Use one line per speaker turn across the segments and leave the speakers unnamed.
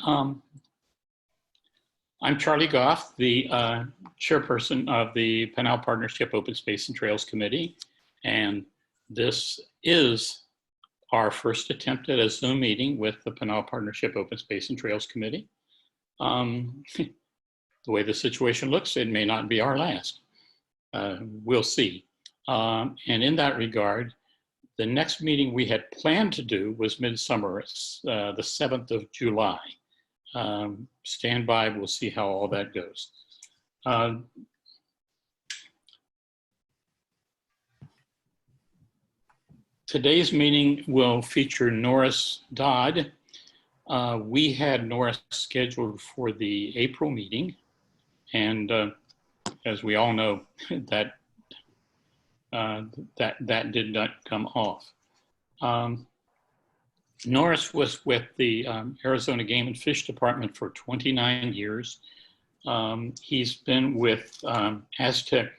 I'm Charlie Goff, the chairperson of the Pinal Partnership Open Space and Trails Committee, and this is our first attempt at a Zoom meeting with the Pinal Partnership Open Space and Trails Committee. The way the situation looks, it may not be our last. We'll see. And in that regard, the next meeting we had planned to do was midsummer, the 7th of July. Stand by, we'll see how all that goes. Today's meeting will feature Norris Dodd. We had Norris scheduled for the April meeting, and as we all know, that did not come off. Norris was with the Arizona Game and Fish Department for 29 years. He's been with AZTEC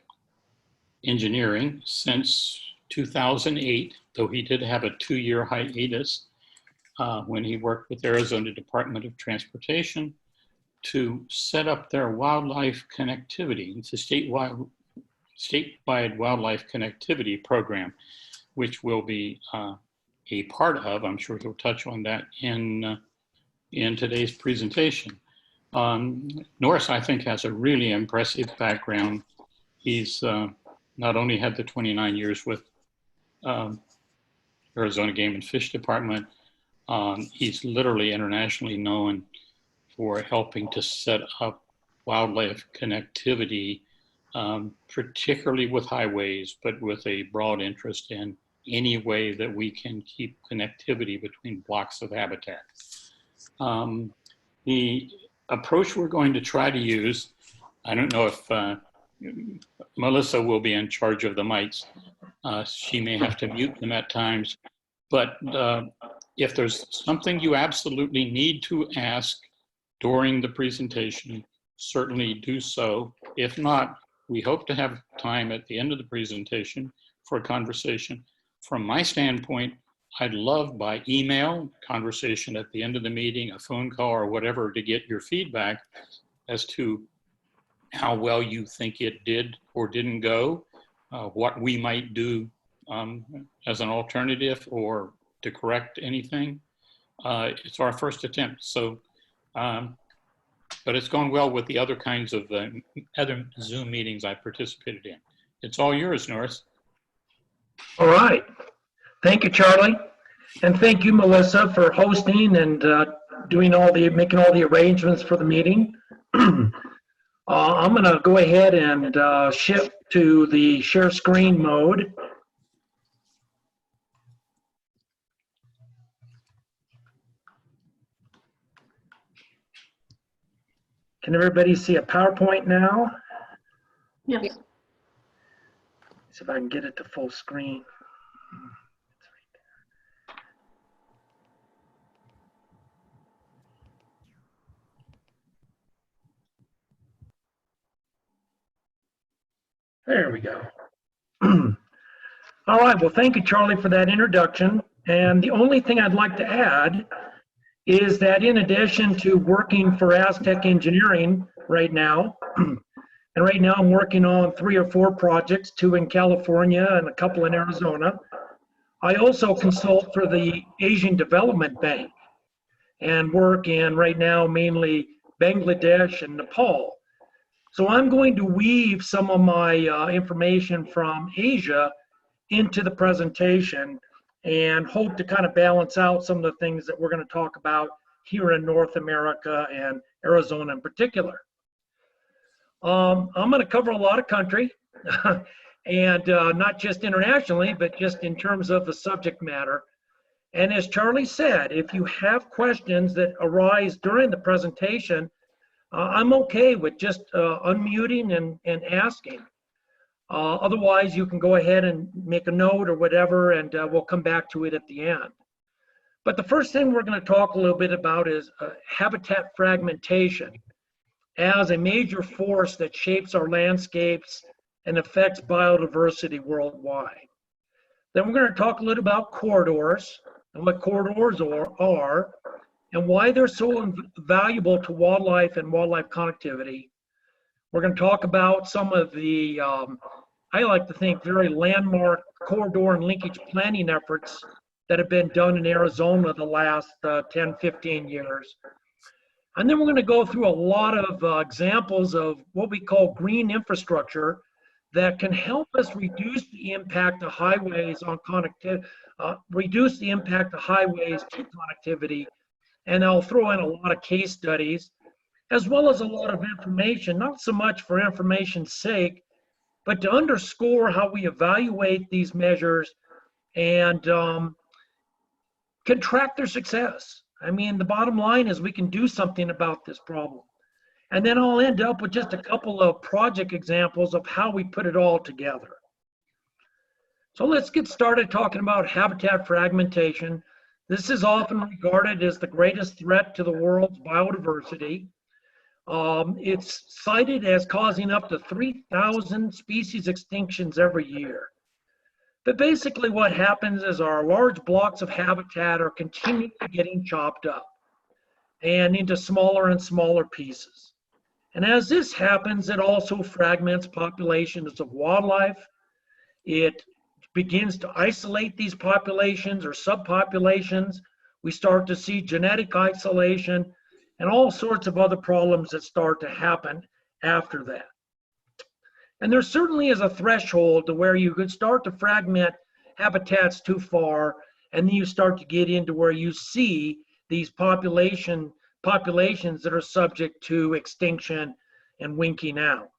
Engineering since 2008, though he did have a 2-year hiatus when he worked with Arizona Department of Transportation to set up their wildlife connectivity. It's a statewide wildlife connectivity program, which will be a part of, I'm sure he'll touch on that in today's presentation. Norris, I think, has a really impressive background. He's not only had the 29 years with Arizona Game and Fish Department, he's literally internationally known for helping to set up wildlife connectivity, particularly with highways, but with a broad interest in any way that we can keep connectivity between blocks of habitat. The approach we're going to try to use, I don't know if Melissa will be in charge of the mics. She may have to mute them at times, but if there's something you absolutely need to ask during the presentation, certainly do so. If not, we hope to have time at the end of the presentation for a conversation. From my standpoint, I'd love by email, conversation at the end of the meeting, a phone call or whatever, to get your feedback as to how well you think it did or didn't go, what we might do as an alternative or to correct anything. It's our first attempt, so, but it's gone well with the other kinds of other Zoom meetings I participated in. It's all yours, Norris.
All right. Thank you, Charlie. And thank you, Melissa, for hosting and making all the arrangements for the meeting. I'm going to go ahead and shift to the share screen mode. Can everybody see a PowerPoint now?
Yes.
See if I can get it to full screen. There we go. All right, well, thank you, Charlie, for that introduction. And the only thing I'd like to add is that in addition to working for AZTEC Engineering right now, and right now I'm working on 3 or 4 projects, 2 in California and a couple in Arizona. I also consult for the Asian Development Bank and work in right now mainly Bangladesh and Nepal. So I'm going to weave some of my information from Asia into the presentation and hope to kind of balance out some of the things that we're going to talk about here in North America and Arizona in particular. I'm going to cover a lot of country and not just internationally, but just in terms of the subject matter. And as Charlie said, if you have questions that arise during the presentation, I'm okay with just unmuting and asking. Otherwise, you can go ahead and make a note or whatever, and we'll come back to it at the end. But the first thing we're going to talk a little bit about is habitat fragmentation as a major force that shapes our landscapes and affects biodiversity worldwide. Then we're going to talk a little about corridors and what corridors are, and why they're so valuable to wildlife and wildlife connectivity. We're going to talk about some of the, I like to think, very landmark corridor and linkage planning efforts that have been done in Arizona the last 10, 15 years. And then we're going to go through a lot of examples of what we call green infrastructure that can help us reduce the impact of highways on connectivity, reduce the impact of highways to connectivity. And I'll throw in a lot of case studies, as well as a lot of information, not so much for information's sake, but to underscore how we evaluate these measures and can track their success. I mean, the bottom line is we can do something about this problem. And then I'll end up with just a couple of project examples of how we put it all together. So let's get started talking about habitat fragmentation. This is often regarded as the greatest threat to the world's biodiversity. It's cited as causing up to 3,000 species extinctions every year. But basically what happens is our large blocks of habitat are continually getting chopped up and into smaller and smaller pieces. And as this happens, it also fragments populations of wildlife. It begins to isolate these populations or subpopulations. We start to see genetic isolation and all sorts of other problems that start to happen after that. And there certainly is a threshold to where you could start to fragment habitats too far, and then you start to get into where you see these populations that are subject to extinction and winking out.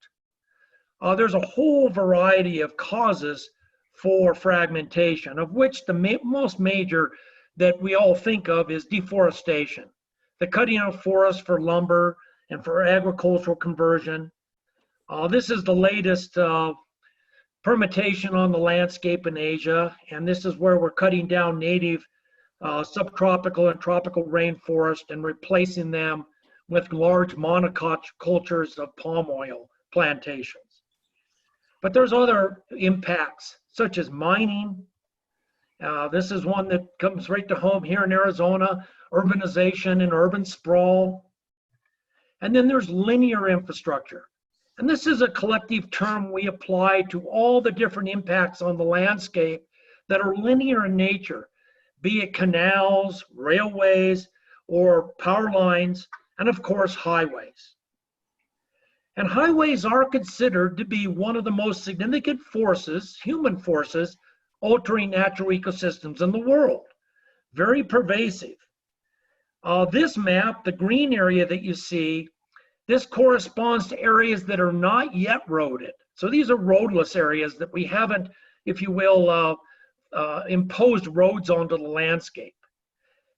There's a whole variety of causes for fragmentation, of which the most major that we all think of is deforestation, the cutting of forests for lumber and for agricultural conversion. This is the latest permutation on the landscape in Asia, and this is where we're cutting down native subtropical and tropical rainforest and replacing them with large monocultures of palm oil plantations. But there's other impacts, such as mining. This is one that comes right to home here in Arizona, urbanization and urban sprawl. And then there's linear infrastructure. And this is a collective term we apply to all the different impacts on the landscape that are linear in nature, be it canals, railways, or power lines, and of course, highways. And highways are considered to be one of the most significant forces, human forces, altering natural ecosystems in the world. Very pervasive. This map, the green area that you see, this corresponds to areas that are not yet roaded. So these are roadless areas that we haven't, if you will, imposed roads onto the landscape.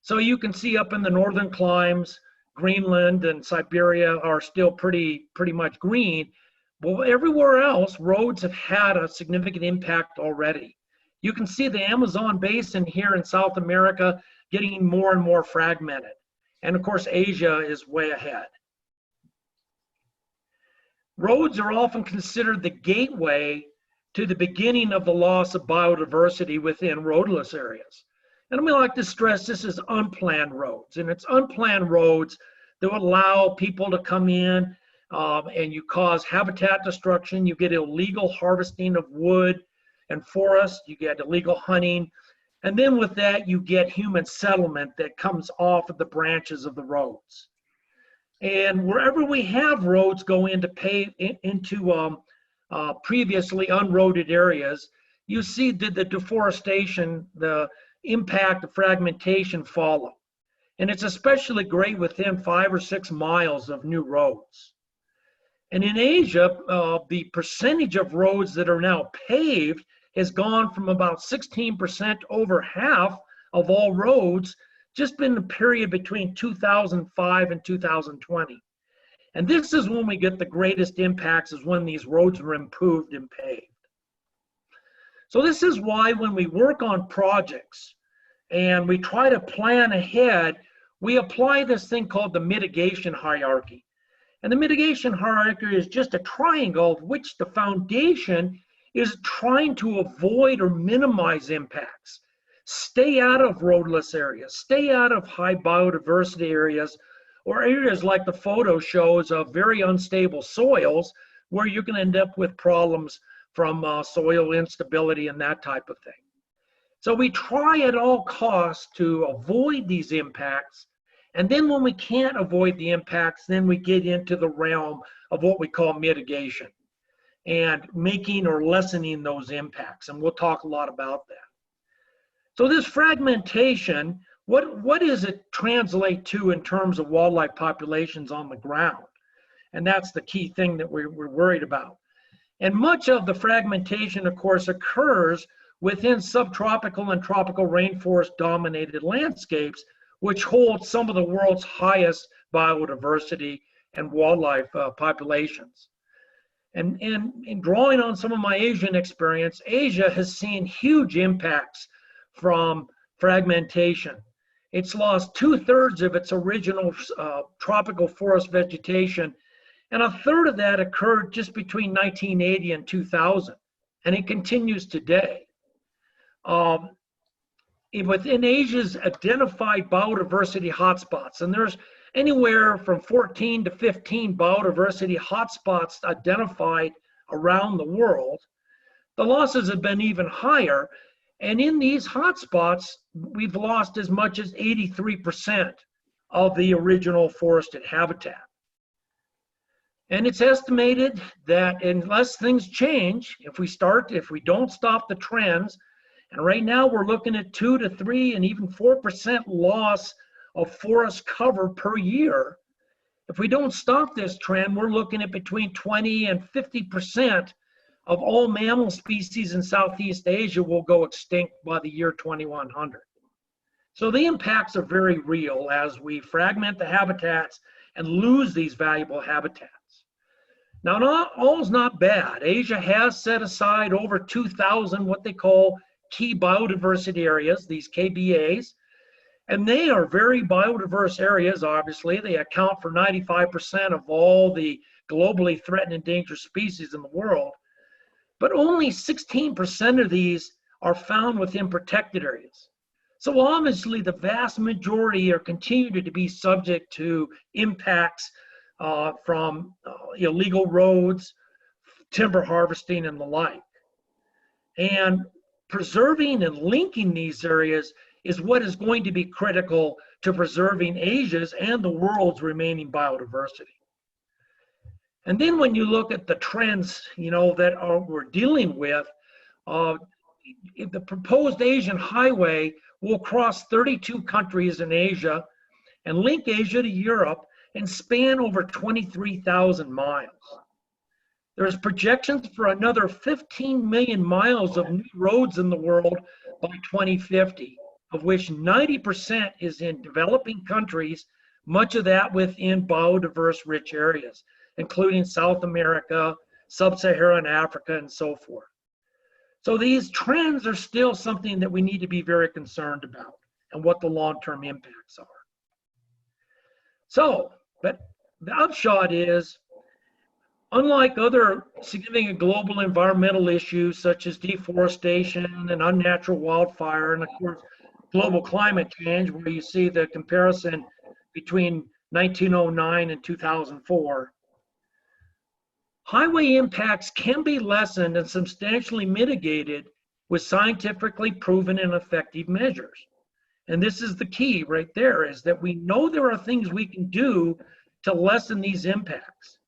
So you can see up in the northern climes, Greenland and Siberia are still pretty much green. But everywhere else, roads have had a significant impact already. You can see the Amazon basin here in South America getting more and more fragmented. And of course, Asia is way ahead. Roads are often considered the gateway to the beginning of the loss of biodiversity within roadless areas. And we like to stress this is unplanned roads, and it's unplanned roads that would allow people to come in and you cause habitat destruction. You get illegal harvesting of wood and forest, you get illegal hunting, and then with that you get human settlement that comes off of the branches of the roads. And wherever we have roads go into previously unroaded areas, you see that the deforestation, the impact of fragmentation follow. And it's especially great within 5 or 6 miles of new roads. And in Asia, the percentage of roads that are now paved has gone from about 16% to over half of all roads just in the period between 2005 and 2020. And this is when we get the greatest impacts, is when these roads are improved and paved. So this is why when we work on projects and we try to plan ahead, we apply this thing called the mitigation hierarchy. And the mitigation hierarchy is just a triangle of which the foundation is trying to avoid or minimize impacts. stay out of roadless areas, stay out of high biodiversity areas, or areas like the photo shows of very unstable soils where you can end up with problems from soil instability and that type of thing. So we try at all costs to avoid these impacts. And then when we can't avoid the impacts, then we get into the realm of what we call mitigation and making or lessening those impacts. And we'll talk a lot about that. So this fragmentation, what does it translate to in terms of wildlife populations on the ground? And that's the key thing that we're worried about. And much of the fragmentation, of course, occurs within subtropical and tropical rainforest dominated landscapes, which hold some of the world's highest biodiversity and wildlife populations. And in drawing on some of my Asian experience, Asia has seen huge impacts from fragmentation. It's lost 2/3 of its original tropical forest vegetation, and 1/3 of that occurred just between 1980 and 2000, and it continues today. Within Asia's identified biodiversity hotspots, and there's anywhere from 14 to 15 biodiversity hotspots identified around the world, the losses have been even higher. And in these hotspots, we've lost as much as 83% of the original forested habitat. And it's estimated that unless things change, if we don't stop the trends, and right now we're looking at 2 to 3 and even 4% loss of forest cover per year. If we don't stop this trend, we're looking at between 20 and 50% of all mammal species in Southeast Asia will go extinct by the year 2100. So the impacts are very real as we fragment the habitats and lose these valuable habitats. Now, not all is not bad. Asia has set aside over 2,000 what they call key biodiversity areas, these KBAs, and they are very biodiverse areas, obviously. They account for 95% of all the globally threatened and endangered species in the world. But only 16% of these are found within protected areas. So obviously the vast majority are continuing to be subject to impacts from illegal roads, timber harvesting, and the like. And preserving and linking these areas is what is going to be critical to preserving Asia's and the world's remaining biodiversity. And then when you look at the trends, that we're dealing with, the proposed Asian highway will cross 32 countries in Asia and link Asia to Europe and span over 23,000 miles. There's projections for another 15 million miles of new roads in the world by 2050, of which 90% is in developing countries, much of that within biodiverse rich areas, including South America, Sub-Saharan Africa, and so forth. So these trends are still something that we need to be very concerned about and what the long-term impacts are. So, but the upshot is, unlike other significant global environmental issues such as deforestation and unnatural wildfire, and of course, global climate change, where you see the comparison between 1909 and 2004, highway impacts can be lessened and substantially mitigated with scientifically proven and effective measures. And this is the key right there, is that we know there are things we can do to lessen these impacts.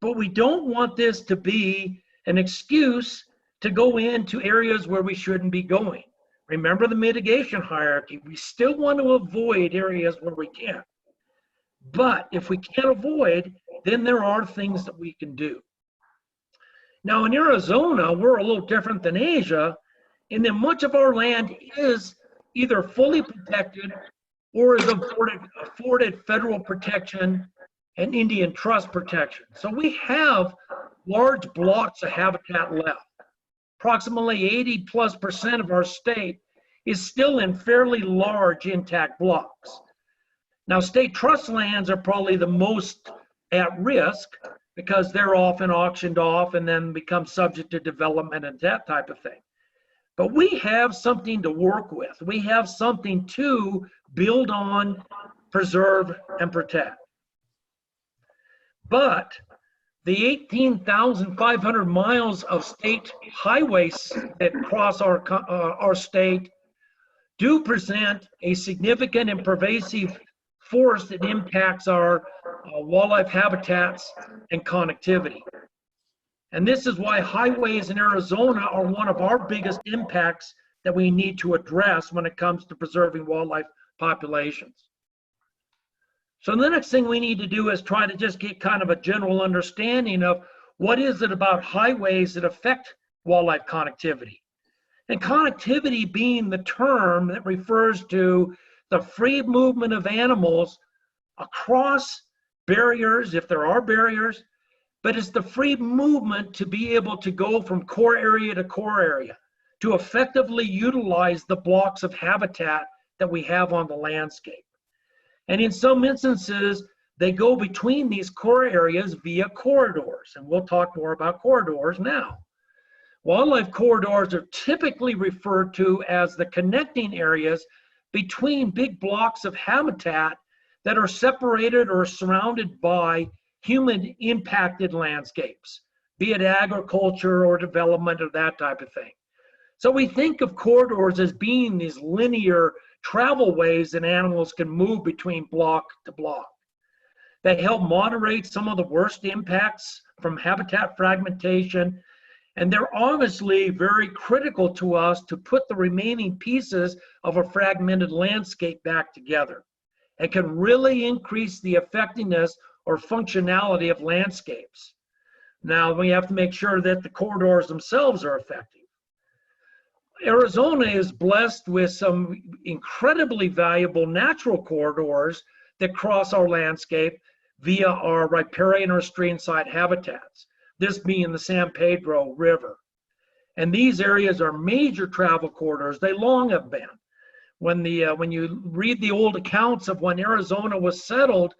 But we don't want this to be an excuse to go into areas where we shouldn't be going. Remember the mitigation hierarchy. We still want to avoid areas where we can. But if we can't avoid, then there are things that we can do. Now in Arizona, we're a little different than Asia in that much of our land is either fully protected or is afforded federal protection and Indian trust protection. So we have large blocks of habitat left. Approximately 80+% of our state is still in fairly large intact blocks. Now, state trust lands are probably the most at risk because they're often auctioned off and then become subject to development and that type of thing. But we have something to work with. We have something to build on, preserve, and protect. But the 18,500 miles of state highways that cross our state do present a significant and pervasive force that impacts our wildlife habitats and connectivity. And this is why highways in Arizona are one of our biggest impacts that we need to address when it comes to preserving wildlife populations. So the next thing we need to do is try to just get kind of a general understanding of what is it about highways that affect wildlife connectivity. And connectivity being the term that refers to the free movement of animals across barriers, if there are barriers, but it's the free movement to be able to go from core area to core area, to effectively utilize the blocks of habitat that we have on the landscape. And in some instances, they go between these core areas via corridors, and we'll talk more about corridors now. Wildlife corridors are typically referred to as the connecting areas between big blocks of habitat that are separated or surrounded by human impacted landscapes, be it agriculture or development or that type of thing. So we think of corridors as being these linear travel ways that animals can move between block to block. They help moderate some of the worst impacts from habitat fragmentation, and they're obviously very critical to us to put the remaining pieces of a fragmented landscape back together, and can really increase the effectiveness or functionality of landscapes. Now, we have to make sure that the corridors themselves are effective. Arizona is blessed with some incredibly valuable natural corridors that cross our landscape via our riparian or streamside habitats, this being the San Pedro River. And these areas are major travel corridors. They long have been. When you read the old accounts of when Arizona was settled,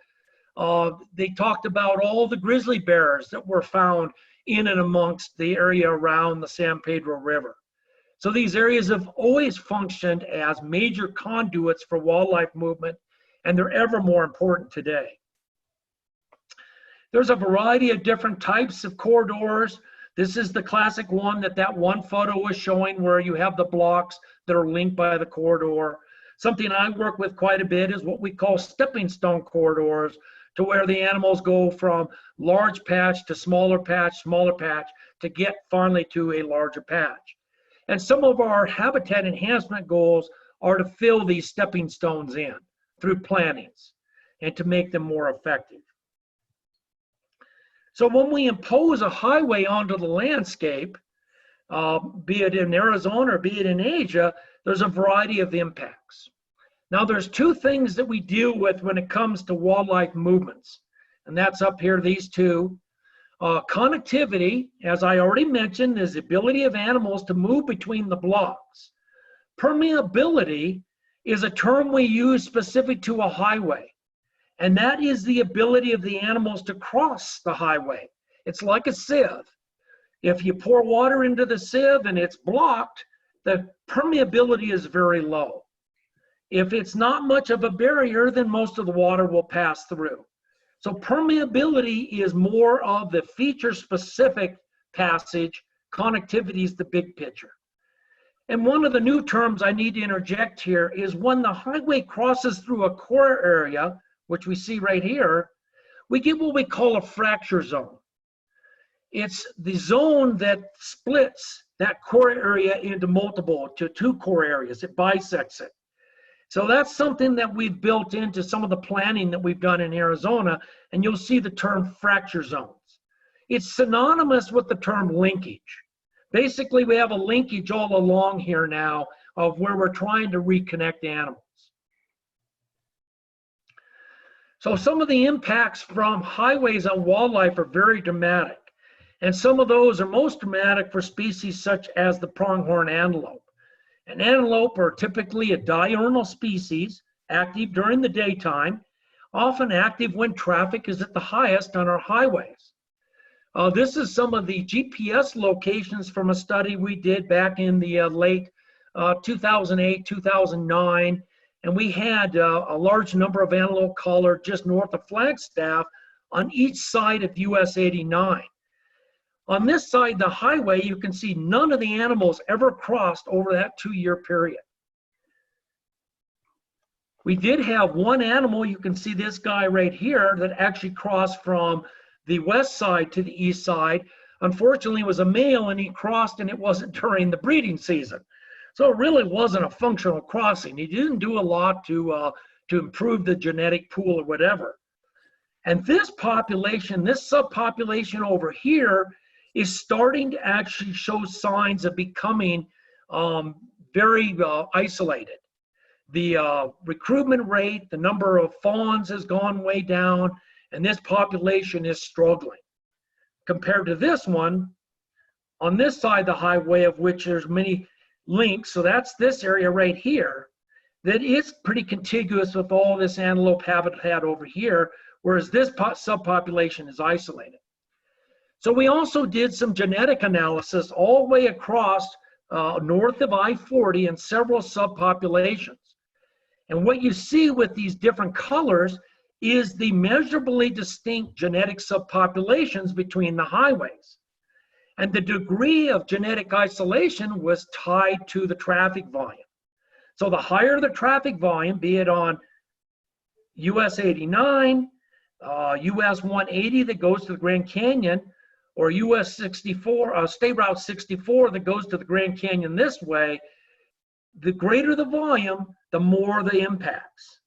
they talked about all the grizzly bears that were found in and amongst the area around the San Pedro River. So these areas have always functioned as major conduits for wildlife movement, and they're ever more important today. There's a variety of different types of corridors. This is the classic one that one photo was showing, where you have the blocks that are linked by the corridor. Something I work with quite a bit is what we call stepping stone corridors, to where the animals go from large patch to smaller patch to get finally to a larger patch. And some of our habitat enhancement goals are to fill these stepping stones in through plantings and to make them more effective. So when we impose a highway onto the landscape, be it in Arizona or be it in Asia, there's a variety of impacts. Now, there's two things that we deal with when it comes to wildlife movements, and that's up here, these two. Connectivity, as I already mentioned, is the ability of animals to move between the blocks. Permeability is a term we use specific to a highway, and that is the ability of the animals to cross the highway. It's like a sieve. If you pour water into the sieve and it's blocked, the permeability is very low. If it's not much of a barrier, then most of the water will pass through. So permeability is more of the feature-specific passage. Connectivity is the big picture. And one of the new terms I need to interject here is when the highway crosses through a core area, which we see right here, we get what we call a fracture zone. It's the zone that splits that core area into two core areas. It bisects it. So that's something that we've built into some of the planning that we've done in Arizona, and you'll see the term fracture zones. It's synonymous with the term linkage. Basically, we have a linkage all along here now of where we're trying to reconnect animals. So some of the impacts from highways on wildlife are very dramatic, and some of those are most dramatic for species such as the pronghorn antelope. An antelope are typically a diurnal species, active during the daytime, often active when traffic is at the highest on our highways. This is some of the GPS locations from a study we did back in the late 2008, 2009, and we had a large number of antelope collar just north of Flagstaff on each side of US 89. On this side, the highway, you can see none of the animals ever crossed over that 2-year period. We did have one animal, you can see this guy right here, that actually crossed from the west side to the east side. Unfortunately, it was a male and he crossed, and it wasn't during the breeding season. So it really wasn't a functional crossing. He didn't do a lot to improve the genetic pool or whatever. And this population, this subpopulation over here, is starting to actually show signs of becoming very isolated. The recruitment rate, the number of fawns has gone way down, and this population is struggling. Compared to this one, on this side of the highway, of which there's many links, so that's this area right here, that is pretty contiguous with all this antelope habitat over here, whereas this subpopulation is isolated. So we also did some genetic analysis all the way across north of I-40 in several subpopulations. And what you see with these different colors is the measurably distinct genetic subpopulations between the highways. And the degree of genetic isolation was tied to the traffic volume. So the higher the traffic volume, be it on US 89, US 180 that goes to the Grand Canyon, or US 64, State Route 64 that goes to the Grand Canyon this way, the greater the volume, the more the impacts.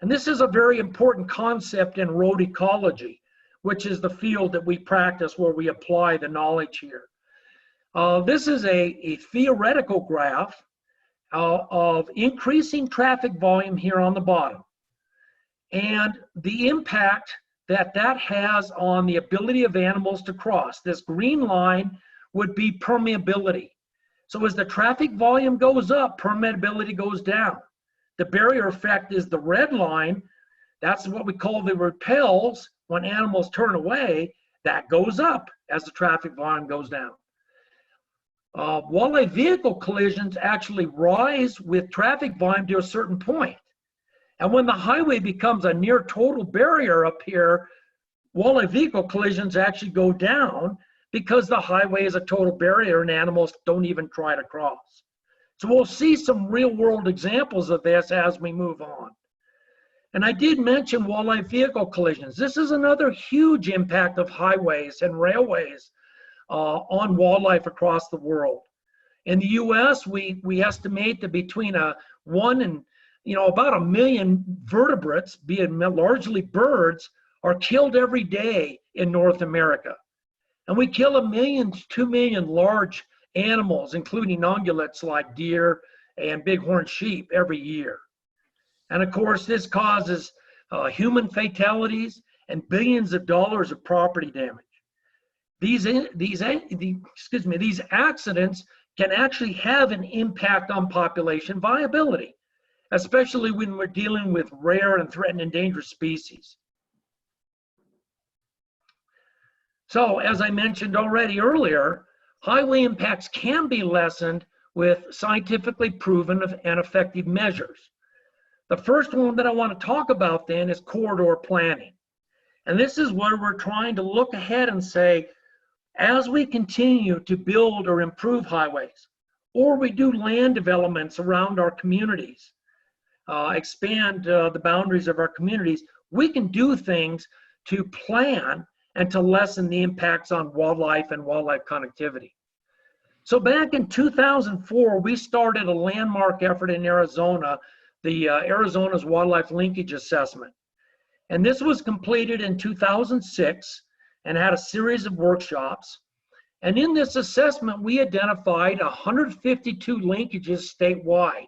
And this is a very important concept in road ecology, which is the field that we practice where we apply the knowledge here. This is a theoretical graph of increasing traffic volume here on the bottom, and the impact that that has on the ability of animals to cross. This green line would be permeability. So as the traffic volume goes up, permeability goes down. The barrier effect is the red line. That's what we call the repels. When animals turn away, that goes up as the traffic volume goes down. Walleye vehicle collisions actually rise with traffic volume to a certain point. And when the highway becomes a near total barrier up here, walleye vehicle collisions actually go down because the highway is a total barrier and animals don't even try to cross. So we'll see some real world examples of this as we move on. And I did mention walleye vehicle collisions. This is another huge impact of highways and railways on wildlife across the world. In the US, we estimate that between about 1 million vertebrates, being largely birds, are killed every day in North America. And we kill 1 million to 2 million large animals, including ungulates like deer and bighorn sheep every year. And of course, this causes human fatalities and billions of dollars of property damage. These accidents can actually have an impact on population viability, especially when we're dealing with rare and threatened endangered species. So, as I mentioned already earlier, highway impacts can be lessened with scientifically proven and effective measures. The first one that I want to talk about then is corridor planning. And this is where we're trying to look ahead and say, as we continue to build or improve highways, or we do land developments around our communities, expand the boundaries of our communities, we can do things to plan and to lessen the impacts on wildlife and wildlife connectivity. So back in 2004, we started a landmark effort in Arizona, the Arizona's Wildlife Linkage Assessment. And this was completed in 2006 and had a series of workshops. And in this assessment, we identified 152 linkages statewide,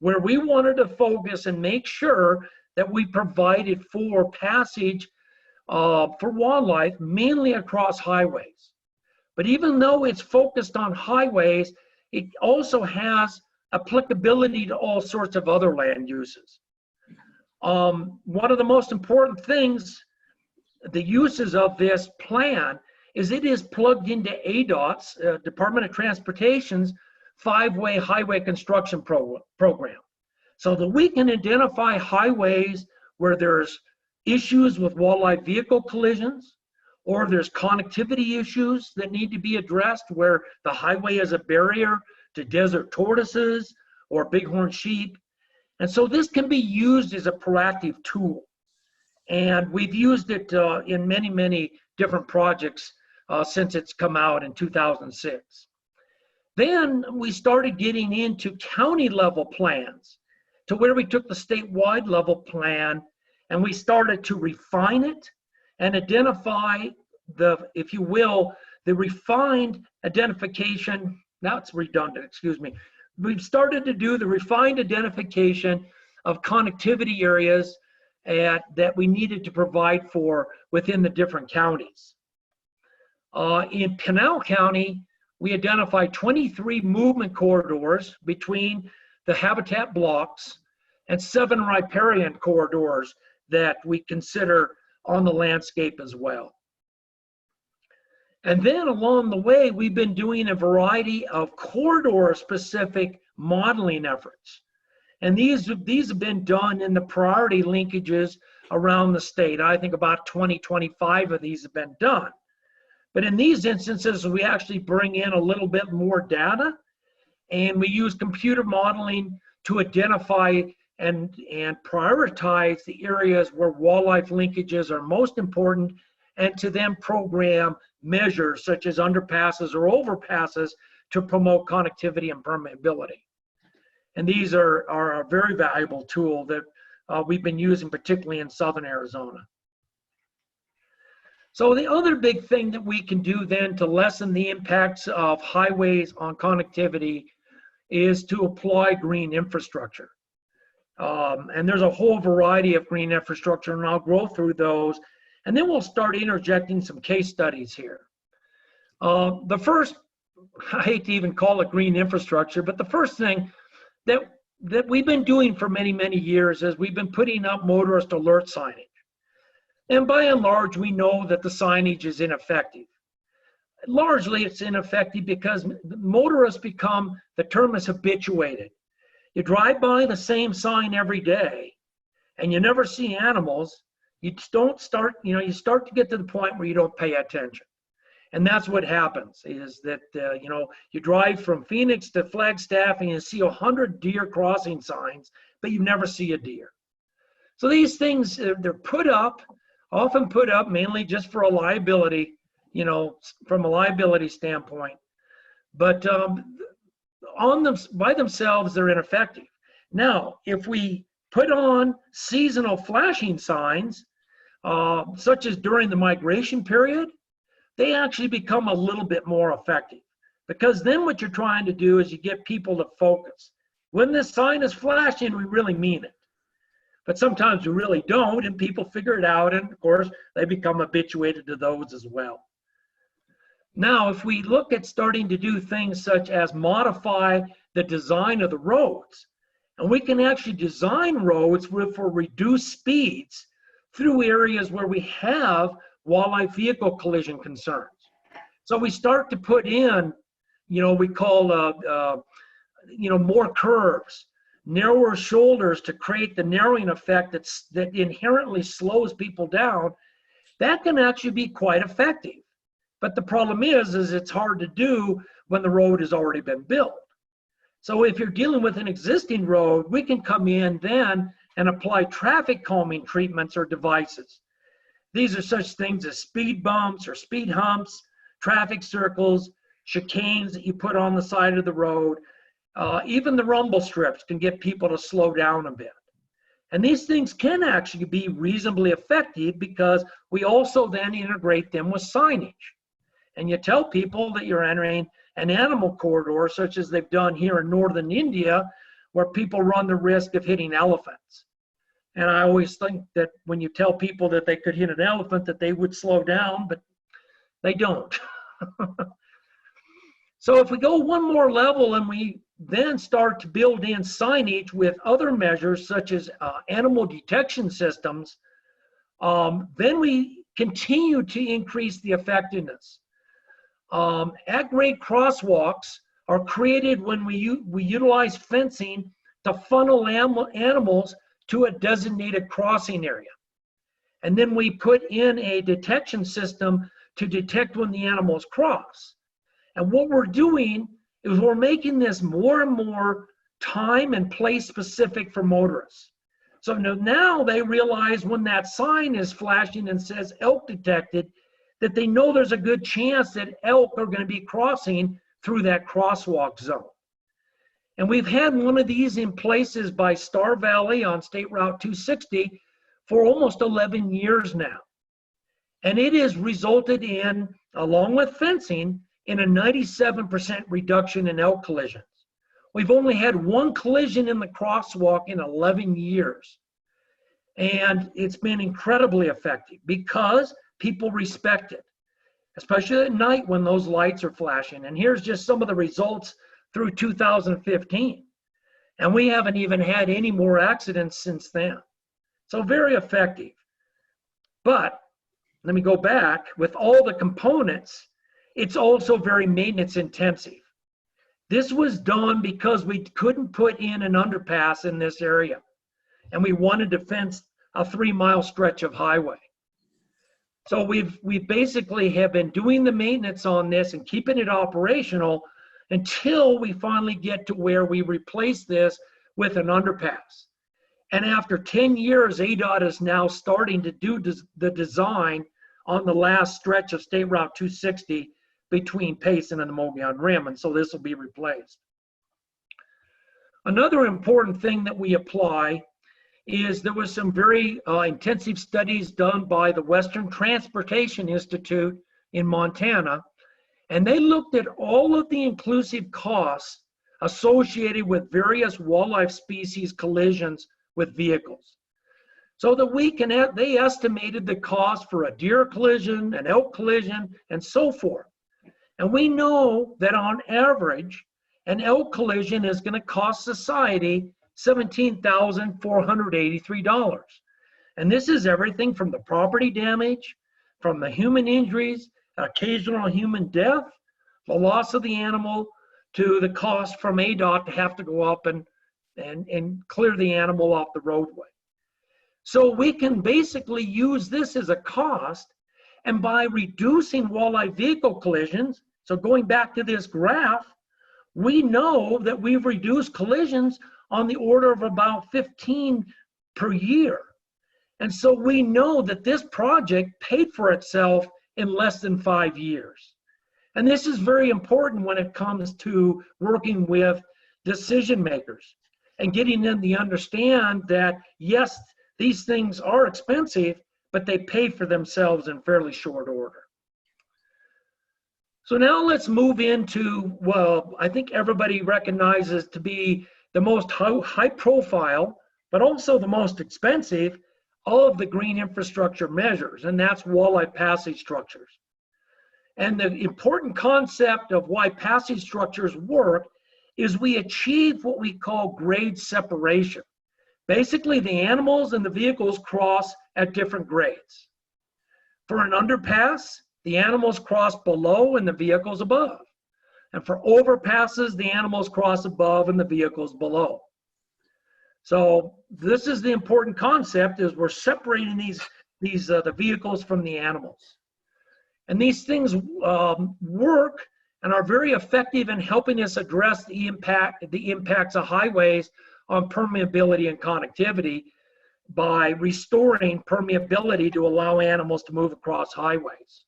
where we wanted to focus and make sure that we provided for passage for wildlife, mainly across highways. But even though it's focused on highways, it also has applicability to all sorts of other land uses. One of the most important things, the uses of this plan, is it is plugged into ADOT's, Department of Transportation's 5-way highway construction program, so that we can identify highways where there's issues with wildlife vehicle collisions, or there's connectivity issues that need to be addressed where the highway is a barrier to desert tortoises or bighorn sheep. And so this can be used as a proactive tool. And we've used it in many, many different projects since it's come out in 2006. Then we started getting into county level plans, to where we took the statewide level plan and we started to refine it and identify the, if you will, the refined identification. Now it's redundant, excuse me. We've started to do the refined identification of connectivity areas that we needed to provide for within the different counties. In Pinal County, we identified 23 movement corridors between the habitat blocks and 7 riparian corridors that we consider on the landscape as well. And then along the way, we've been doing a variety of corridor-specific modeling efforts. And these have been done in the priority linkages around the state. I think about 20, 25 of these have been done. But in these instances, we actually bring in a little bit more data, and we use computer modeling to identify and prioritize the areas where wildlife linkages are most important, and to then program measures such as underpasses or overpasses to promote connectivity and permeability. And these are a very valuable tool that we've been using, particularly in southern Arizona. So the other big thing that we can do then to lessen the impacts of highways on connectivity is to apply green infrastructure. And there's a whole variety of green infrastructure, and I'll go through those. And then we'll start interjecting some case studies here. The first, I hate to even call it green infrastructure, but the first thing that we've been doing for many, many years is we've been putting up motorist alert signage. And by and large, we know that the signage is ineffective. Largely, it's ineffective because motorists become, the term is habituated. You drive by the same sign every day and you never see animals. You start to get to the point where you don't pay attention. And that's what happens is that, you drive from Phoenix to Flagstaff and you see 100 deer crossing signs, but you never see a deer. So these things, they're often put up mainly just for a liability, from a liability standpoint. But by themselves, they're ineffective. Now, if we put on seasonal flashing signs, such as during the migration period, they actually become a little bit more effective, because then what you're trying to do is you get people to focus. When this sign is flashing, we really mean it. But sometimes we really don't, and people figure it out, and of course, they become habituated to those as well. Now, if we look at starting to do things such as modify the design of the roads, and we can actually design roads for reduced speeds through areas where we have wildlife vehicle collision concerns. So we start to put in, we call, more curves, narrower shoulders to create the narrowing effect that inherently slows people down. That can actually be quite effective. But the problem is it's hard to do when the road has already been built. So if you're dealing with an existing road, we can come in then and apply traffic calming treatments or devices. These are such things as speed bumps or speed humps, traffic circles, chicanes that you put on the side of the road. Even the rumble strips can get people to slow down a bit. And these things can actually be reasonably effective because we also then integrate them with signage. And you tell people that you're entering an animal corridor, such as they've done here in northern India, where people run the risk of hitting elephants. And I always think that when you tell people that they could hit an elephant, that they would slow down, but they don't. So if we go one more level and we then start to build in signage with other measures, such as animal detection systems, then we continue to increase the effectiveness. At-grade crosswalks are created when we utilize fencing to funnel animals to a designated crossing area. And then we put in a detection system to detect when the animals cross. And what we're doing is we're making this more and more time and place specific for motorists. So now they realize when that sign is flashing and says elk detected, that they know there's a good chance that elk are going to be crossing through that crosswalk zone. And we've had one of these in places by Star Valley on State Route 260 for almost 11 years now. And it has resulted in, along with fencing, in a 97% reduction in elk collisions. We've only had one collision in the crosswalk in 11 years. And it's been incredibly effective because people respect it, especially at night when those lights are flashing. And here's just some of the results through 2015. And we haven't even had any more accidents since then. So very effective. But let me go back, with all the components, it's also very maintenance intensive. This was done because we couldn't put in an underpass in this area, and we wanted to fence a 3-mile stretch of highway. So we basically have been doing the maintenance on this and keeping it operational until we finally get to where we replace this with an underpass. And after 10 years, ADOT is now starting to do the design on the last stretch of State Route 260 between Payson and the Mogollon Rim, and so this will be replaced. Another important thing that we apply is there was some very intensive studies done by the Western Transportation Institute in Montana, and they looked at all of the inclusive costs associated with various wildlife species collisions with vehicles. So that they estimated the cost for a deer collision, an elk collision, and so forth. And we know that on average, an elk collision is going to cost society $17,483. And this is everything from the property damage, from the human injuries, occasional human death, the loss of the animal, to the cost from ADOT to have to go up and clear the animal off the roadway. So we can basically use this as a cost, and by reducing wildlife vehicle collisions, so going back to this graph, we know that we've reduced collisions on the order of about 15 per year. And so we know that this project paid for itself in less than 5 years. And this is very important when it comes to working with decision makers and getting them to understand that, yes, these things are expensive, but they pay for themselves in fairly short order. So now let's move into, well, I think everybody recognizes to be the most high profile, but also the most expensive of the green infrastructure measures, and that's walleye passage structures. And the important concept of why passage structures work is we achieve what we call grade separation. Basically, the animals and the vehicles cross at different grades. For an underpass, the animals cross below and the vehicles above. And for overpasses, the animals cross above and the vehicles below. So this is the important concept, is we're separating the vehicles from the animals. And these things work and are very effective in helping us address the impacts of highways on permeability and connectivity by restoring permeability to allow animals to move across highways.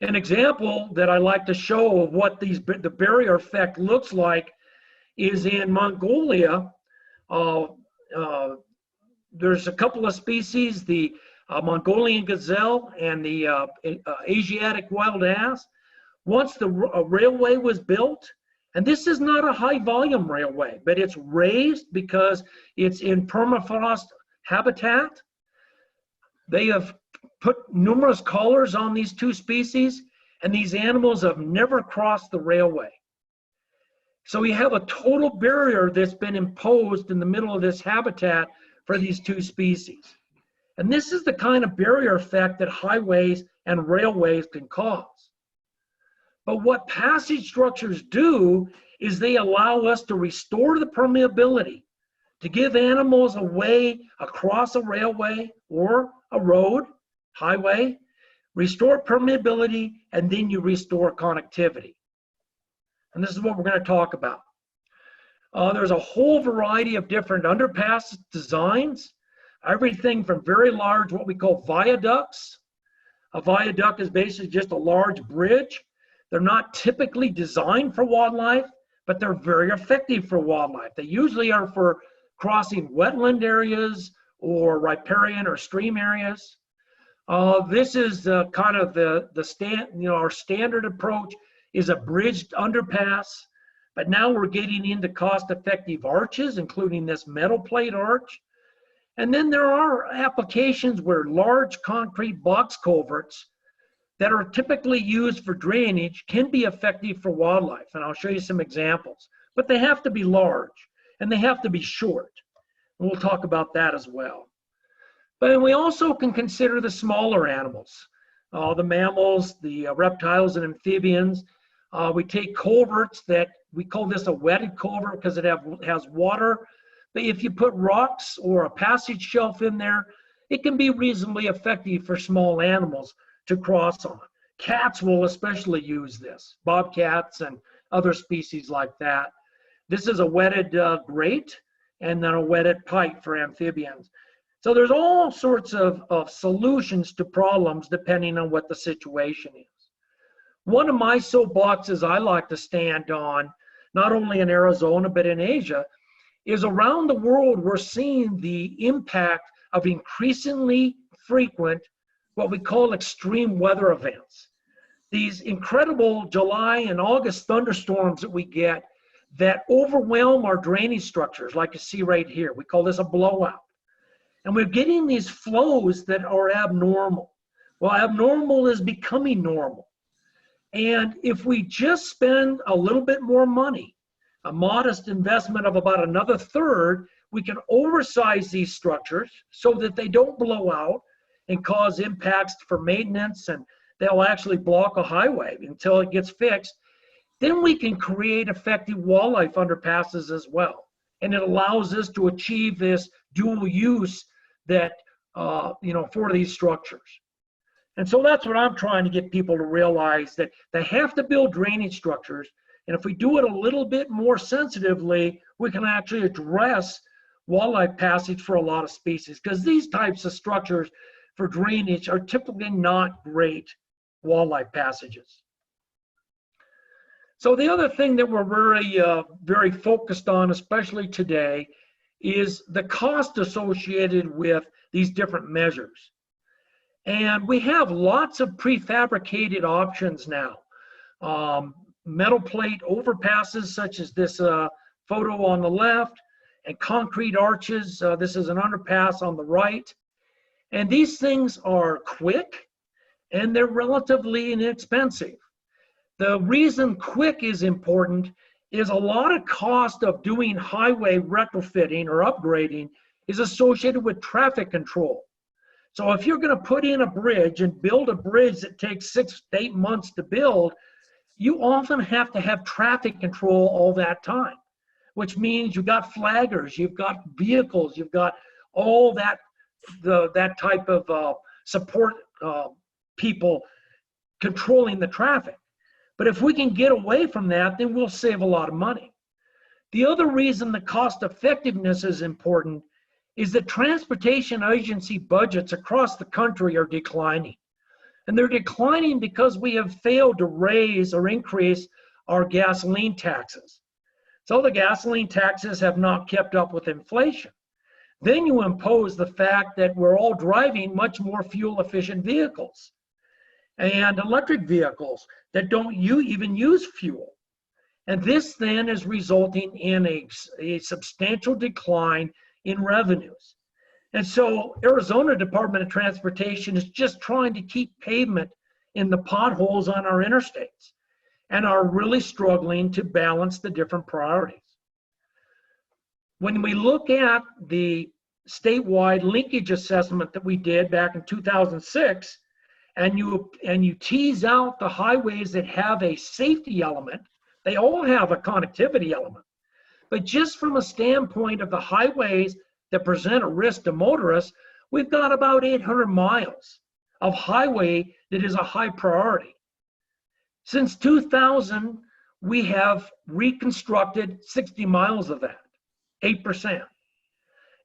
An example that I like to show of what the barrier effect looks like is in Mongolia. There's a couple of species, the Mongolian gazelle and the Asiatic wild ass. Once the railway was built, and this is not a high volume railway, but it's raised because it's in permafrost habitat. They have put numerous collars on these two species, and these animals have never crossed the railway. So we have a total barrier that's been imposed in the middle of this habitat for these two species. And this is the kind of barrier effect that highways and railways can cause. But what passage structures do is they allow us to restore the permeability, to give animals a way across a railway or a road, highway, restore permeability, and then you restore connectivity. And this is what we're going to talk about. There's a whole variety of different underpass designs, everything from very large, what we call viaducts. A viaduct is basically just a large bridge. They're not typically designed for wildlife, but they're very effective for wildlife. They usually are for crossing wetland areas or riparian or stream areas. This is kind of our standard approach is a bridged underpass, but now we're getting into cost-effective arches, including this metal plate arch. And then there are applications where large concrete box culverts that are typically used for drainage can be effective for wildlife. And I'll show you some examples, but they have to be large and they have to be short. And we'll talk about that as well. But we also can consider the smaller animals, the mammals, the reptiles and amphibians. We take culverts that we call this a wetted culvert because it has water. But if you put rocks or a passage shelf in there, it can be reasonably effective for small animals to cross on. Cats will especially use this, bobcats and other species like that. This is a wetted grate and then a wetted pipe for amphibians. So there's all sorts of solutions to problems depending on what the situation is. One of my soapboxes I like to stand on, not only in Arizona, but in Asia, is around the world we're seeing the impact of increasingly frequent what we call extreme weather events. These incredible July and August thunderstorms that we get that overwhelm our drainage structures, like you see right here. We call this a blowout. And we're getting these flows that are abnormal. Well, abnormal is becoming normal. And if we just spend a little bit more money, a modest investment of about another third, we can oversize these structures so that they don't blow out and cause impacts for maintenance, and they'll actually block a highway until it gets fixed. Then we can create effective wildlife underpasses as well. And it allows us to achieve this dual use that, for these structures. And so that's what I'm trying to get people to realize, that they have to build drainage structures. And if we do it a little bit more sensitively, we can actually address wildlife passage for a lot of species, because these types of structures for drainage are typically not great wildlife passages. So the other thing that we're very focused on, especially today, is the cost associated with these different measures. And we have lots of prefabricated options now. Metal plate overpasses, such as this photo on the left, and concrete arches. This is an underpass on the right. And these things are quick and they're relatively inexpensive. The reason quick is important is a lot of cost of doing highway retrofitting or upgrading is associated with traffic control. So if you're going to put in a bridge and build a bridge that takes 6 to 8 months to build, you often have to have traffic control all that time, which means you've got flaggers, you've got vehicles, you've got all that type of support people controlling the traffic. But if we can get away from that, then we'll save a lot of money. The other reason the cost effectiveness is important is that transportation agency budgets across the country are declining. And they're declining because we have failed to raise or increase our gasoline taxes. So the gasoline taxes have not kept up with inflation. Then you impose the fact that we're all driving much more fuel efficient vehicles and electric vehicles that don't even use fuel. And this then is resulting in a substantial decline in revenues. And so Arizona Department of Transportation is just trying to keep pavement in the potholes on our interstates and are really struggling to balance the different priorities. When we look at the statewide linkage assessment that we did back in 2006, and you tease out the highways that have a safety element, they all have a connectivity element. But just from a standpoint of the highways that present a risk to motorists, we've got about 800 miles of highway that is a high priority. Since 2000, we have reconstructed 60 miles of that, 8%.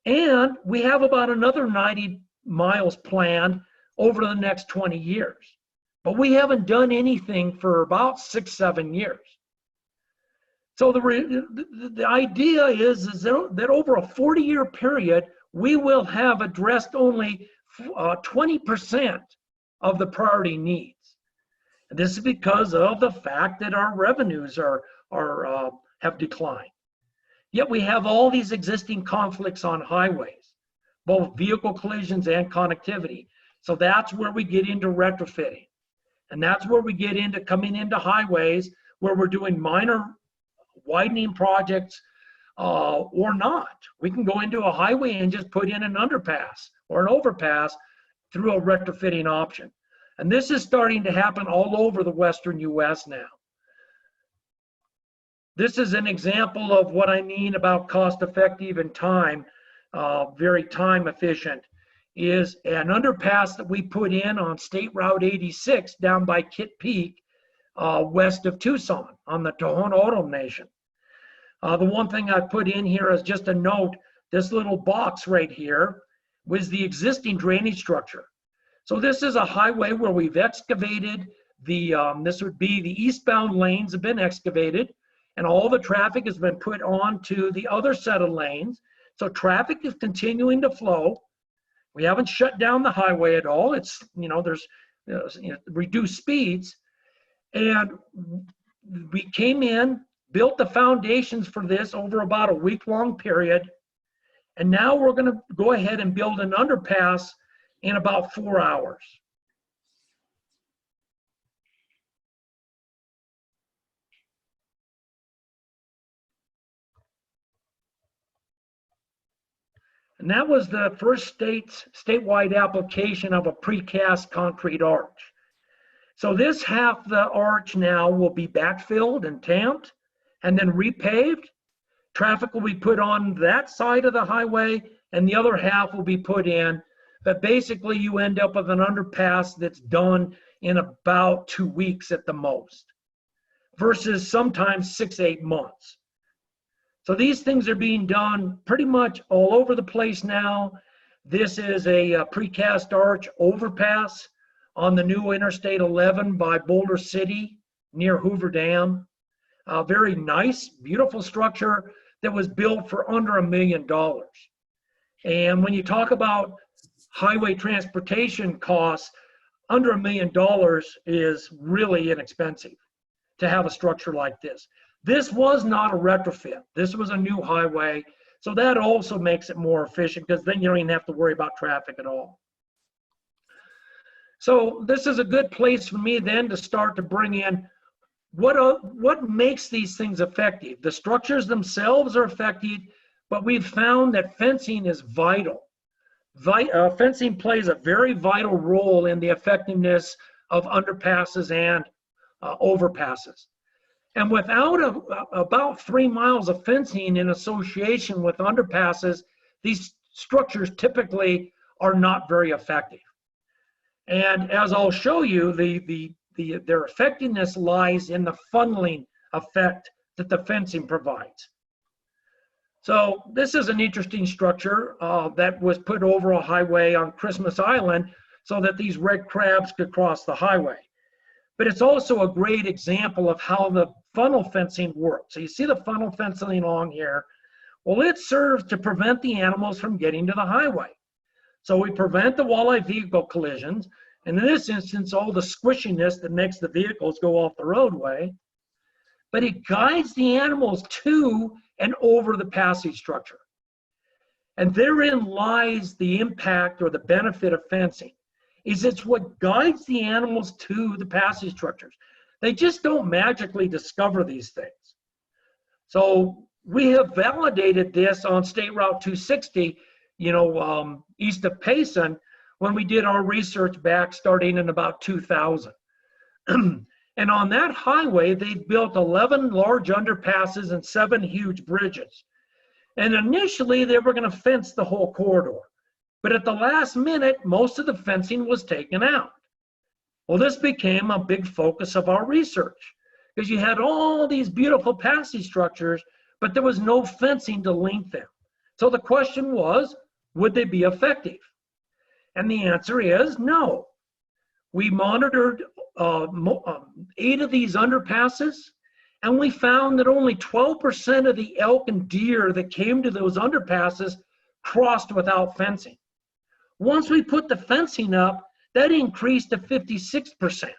And we have about another 90 miles planned over the next 20 years. But we haven't done anything for about 6-7 years. So the idea is that over a 40-year period, we will have addressed only 20% of the priority needs. And this is because of the fact that our revenues have declined. Yet we have all these existing conflicts on highways, both vehicle collisions and connectivity. So that's where we get into retrofitting. And that's where we get into coming into highways where we're doing minor widening projects or not. We can go into a highway and just put in an underpass or an overpass through a retrofitting option. And this is starting to happen all over the Western US now. This is an example of what I mean about cost effective and time, very time efficient, is an underpass that we put in on State Route 86 down by Kitt Peak, west of Tucson on the Tohono O'odham Nation. The one thing I put in here is just a note, this little box right here was the existing drainage structure. So this is a highway where we've excavated this would be the eastbound lanes have been excavated, and all the traffic has been put onto the other set of lanes. So traffic is continuing to flow. We haven't shut down the highway at all. It's, there's reduced speeds. And we came in, built the foundations for this over about a week-long period. And now we're going to go ahead and build an underpass in about 4 hours. And that was the first statewide application of a precast concrete arch. So this half the arch now will be backfilled and tamped and then repaved. Traffic will be put on that side of the highway and the other half will be put in. But basically you end up with an underpass that's done in about 2 weeks at the most, versus sometimes 6-8 months. So these things are being done pretty much all over the place now. This is a precast arch overpass on the new Interstate 11 by Boulder City near Hoover Dam. A very nice, beautiful structure that was built for under $1 million. And when you talk about highway transportation costs, under $1 million is really inexpensive to have a structure like this. This was not a retrofit. This was a new highway. So that also makes it more efficient because then you don't even have to worry about traffic at all. So this is a good place for me then to start to bring in what makes these things effective. The structures themselves are effective, but we've found that fencing is vital. Fencing plays a very vital role in the effectiveness of underpasses and overpasses. And without about 3 miles of fencing in association with underpasses, these structures typically are not very effective. And as I'll show you, their effectiveness lies in the funneling effect that the fencing provides. So this is an interesting structure that was put over a highway on Christmas Island so that these red crabs could cross the highway. But it's also a great example of how the funnel fencing works. So you see the funnel fencing along here. Well, it serves to prevent the animals from getting to the highway. So we prevent the walleye vehicle collisions, and in this instance, all the squishiness that makes the vehicles go off the roadway. But it guides the animals to and over the passage structure. And therein lies the impact or the benefit of fencing. It's what guides the animals to the passage structures. They just don't magically discover these things. So we have validated this on State Route 260, east of Payson, when we did our research back starting in about 2000. And on that highway, they built 11 large underpasses and 7 huge bridges. And initially, they were going to fence the whole corridor. But at the last minute, most of the fencing was taken out. Well, this became a big focus of our research because you had all these beautiful passage structures, but there was no fencing to link them. So the question was, would they be effective? And the answer is no. We monitored 8 of these underpasses, and we found that only 12% of the elk and deer that came to those underpasses crossed without fencing. Once we put the fencing up, that increased to 56%.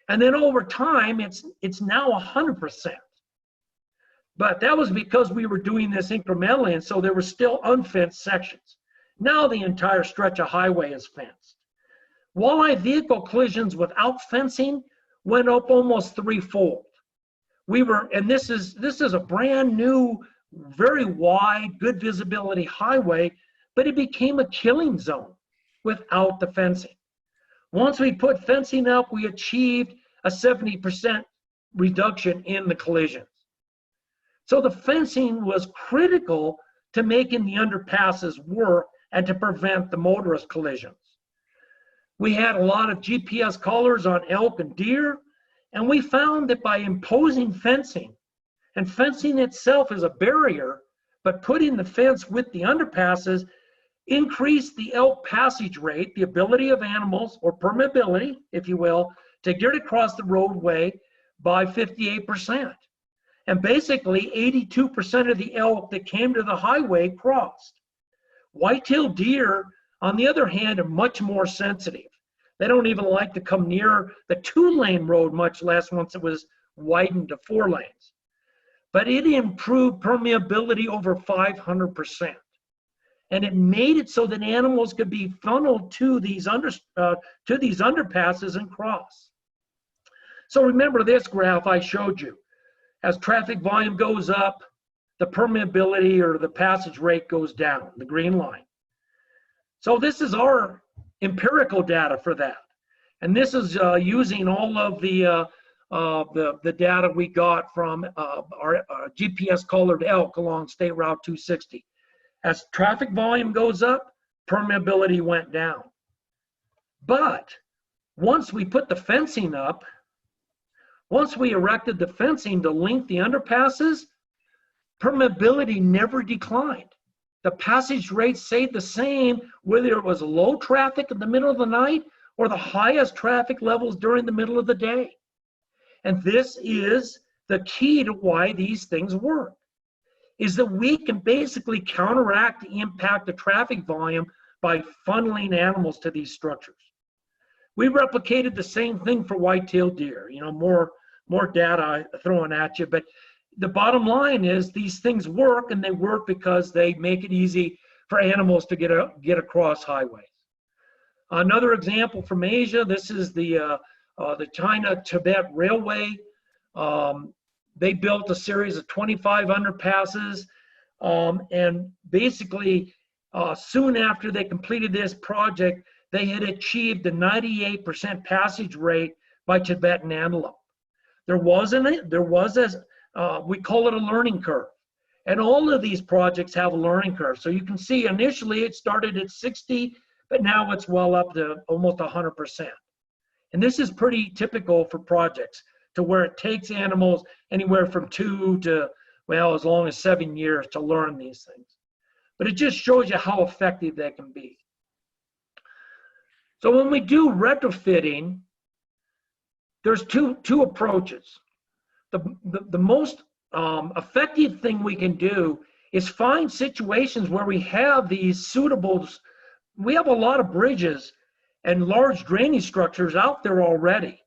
And then over time, it's now 100%. But that was because we were doing this incrementally, and so there were still unfenced sections. Now the entire stretch of highway is fenced. Walleye vehicle collisions without fencing went up almost 3-fold. And this is a brand new, very wide, good visibility highway, but it became a killing zone without the fencing. Once we put fencing up, we achieved a 70% reduction in the collisions. So the fencing was critical to making the underpasses work and to prevent the motorist collisions. We had a lot of GPS collars on elk and deer, and we found that by imposing fencing, and fencing itself is a barrier, but putting the fence with the underpasses increased the elk passage rate, the ability of animals, or permeability, if you will, to get across the roadway by 58%. And basically 82% of the elk that came to the highway crossed. White-tailed deer, on the other hand, are much more sensitive. They don't even like to come near the 2-lane road, much less once it was widened to 4 lanes. But it improved permeability over 500%. And it made it so that animals could be funneled to these underpasses and cross. So remember this graph I showed you. As traffic volume goes up, the permeability or the passage rate goes down, the green line. So this is our empirical data for that. And this is using all of the data we got from our GPS collared elk along State Route 260. As traffic volume goes up, permeability went down. But once we put the fencing up, once we erected the fencing to link the underpasses, permeability never declined. The passage rate stayed the same whether it was low traffic in the middle of the night or the highest traffic levels during the middle of the day. And this is the key to why these things work, is that we can basically counteract the impact of traffic volume by funneling animals to these structures. We replicated the same thing for white-tailed deer, more data thrown at you, but the bottom line is these things work, and they work because they make it easy for animals to get across highways. Another example from Asia, this is the China-Tibet Railway. They built a series of 25 underpasses, and basically soon after they completed this project, they had achieved a 98% passage rate by Tibetan antelope. There was we call it a learning curve. And all of these projects have a learning curve. So you can see initially it started at 60, but now it's well up to almost 100%. And this is pretty typical for projects to where it takes animals anywhere from 2 to, well, as long as 7 years to learn these things. But it just shows you how effective they can be. So when we do retrofitting, there's two approaches. The most effective thing we can do is find situations where we have these suitables. We have a lot of bridges and large drainage structures out there already.